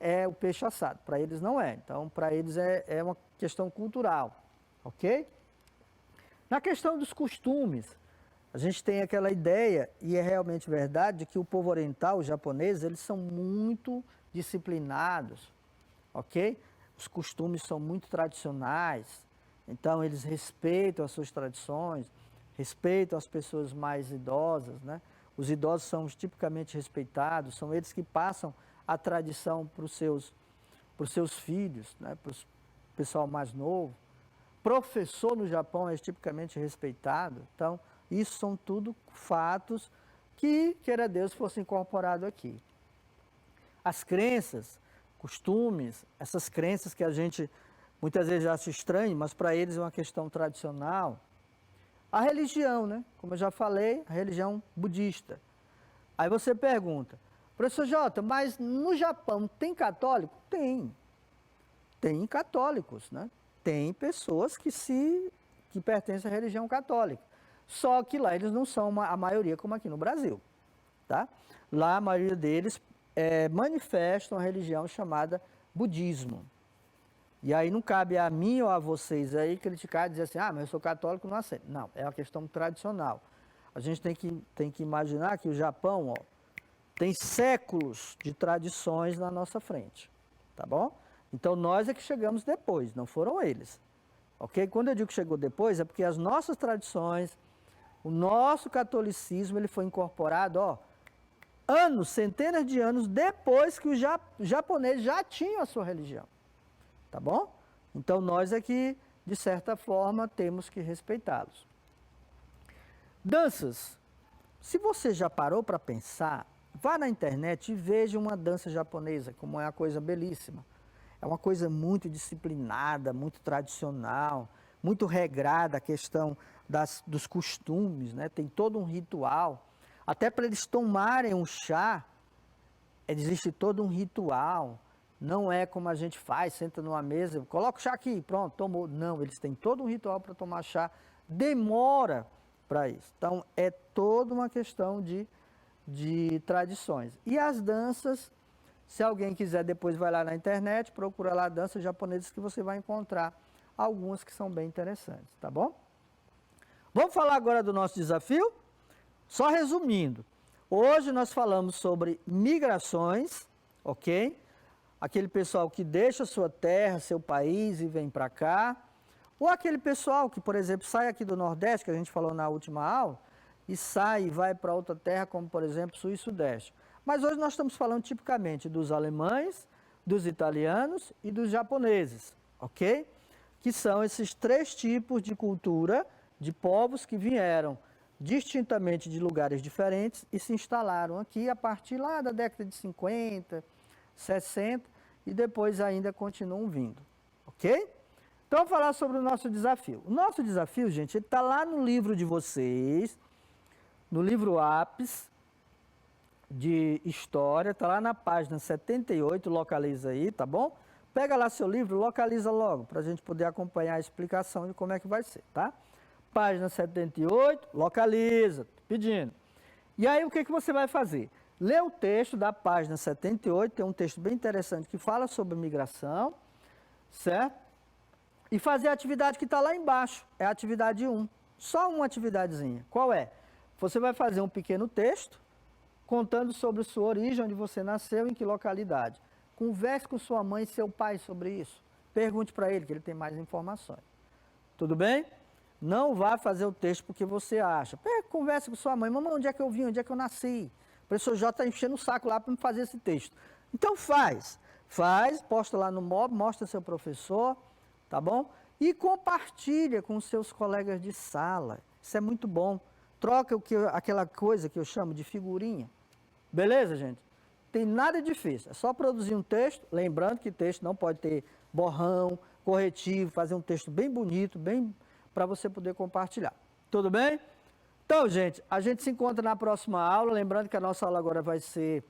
é o peixe assado. Para eles não é. Então, para eles é uma questão cultural, ok? Na questão dos costumes, a gente tem aquela ideia, e é realmente verdade, de que o povo oriental, os japoneses, eles são muito disciplinados, ok? Os costumes são muito tradicionais, então eles respeitam as suas tradições, respeitam as pessoas mais idosas, né? Os idosos são tipicamente respeitados, são eles que passam a tradição para os seus filhos, né? Para o pessoal mais novo. Professor no Japão é tipicamente respeitado, então isso são tudo fatos que, queira Deus, fossem incorporados aqui. As crenças, costumes, essas crenças que a gente muitas vezes acha estranho, mas para eles é uma questão tradicional. A religião, né? Como eu já falei, a religião budista. Aí você pergunta, professor Jota, mas no Japão tem católico? Tem. Tem católicos, né? Tem pessoas que pertencem à religião católica. Só que lá eles não são a maioria como aqui no Brasil, tá? Lá a maioria deles manifestam a religião chamada budismo. E aí não cabe a mim ou a vocês aí criticar e dizer assim, mas eu sou católico, não aceito. Não, é uma questão tradicional. A gente tem que imaginar que o Japão, ó, tem séculos de tradições na nossa frente, tá bom? Então nós é que chegamos depois, não foram eles, ok? Quando eu digo que chegou depois, é porque as nossas tradições, o nosso catolicismo, ele foi incorporado, ó, anos, centenas de anos depois que os japoneses já tinham a sua religião, tá bom? Então nós é que, de certa forma, temos que respeitá-los. Danças. Se você já parou para pensar, vá na internet e veja uma dança japonesa, como é uma coisa belíssima. É uma coisa muito disciplinada, muito tradicional, muito regrada a questão dos costumes, né? Tem todo um ritual. Até para eles tomarem um chá, existe todo um ritual. Não é como a gente faz, senta numa mesa, coloca o chá aqui, pronto, tomou. Não, eles têm todo um ritual para tomar chá. Demora para isso. Então, é toda uma questão de tradições. E as danças, se alguém quiser, depois vai lá na internet, procura lá danças japonesas que você vai encontrar algumas que são bem interessantes, tá bom? Vamos falar agora do nosso desafio? Só resumindo, hoje nós falamos sobre migrações, ok? Aquele pessoal que deixa sua terra, seu país e vem para cá. Ou aquele pessoal que, por exemplo, sai aqui do Nordeste, que a gente falou na última aula, e sai e vai para outra terra, como por exemplo Sul e Sudeste. Mas hoje nós estamos falando tipicamente dos alemães, dos italianos e dos japoneses, ok? Que são esses três tipos de cultura de povos que vieram distintamente de lugares diferentes e se instalaram aqui a partir lá da década de 50, 60 e depois ainda continuam vindo, ok? Então, vamos falar sobre o nosso desafio. O nosso desafio, gente, ele está lá no livro de vocês, no livro APES de História, está lá na página 78, localiza aí, tá bom? Pega lá seu livro, localiza logo, para a gente poder acompanhar a explicação de como é que vai ser, tá? Página 78, localiza, tô pedindo. E aí, o que você vai fazer? Lê o texto da página 78, tem um texto bem interessante que fala sobre migração, certo? E fazer a atividade que está lá embaixo, é a atividade 1. Só uma atividadezinha. Qual é? Você vai fazer um pequeno texto contando sobre sua origem, onde você nasceu, em que localidade. Converse com sua mãe e seu pai sobre isso. Pergunte para ele, que ele tem mais informações. Tudo bem? Não vá fazer o texto porque você acha. Converse com sua mãe. Mamãe, onde é que eu vim? Onde é que eu nasci? O professor J está enchendo o saco lá para me fazer esse texto. Então faz. Faz, posta lá no mob, mostra seu professor, tá bom? E compartilha com os seus colegas de sala. Isso é muito bom. Troca aquela coisa que eu chamo de figurinha. Beleza, gente? Tem nada difícil. É só produzir um texto. Lembrando que texto não pode ter borrão, corretivo. Fazer um texto bem bonito, bem para você poder compartilhar. Tudo bem? Então, gente, a gente se encontra na próxima aula. Lembrando que a nossa aula agora vai ser,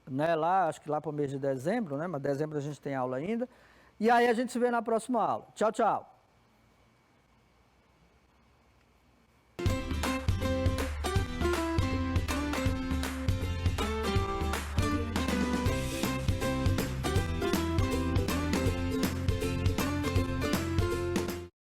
né, lá, acho que lá para o mês de dezembro, né? Mas dezembro a gente tem aula ainda. E aí a gente se vê na próxima aula. Tchau, tchau.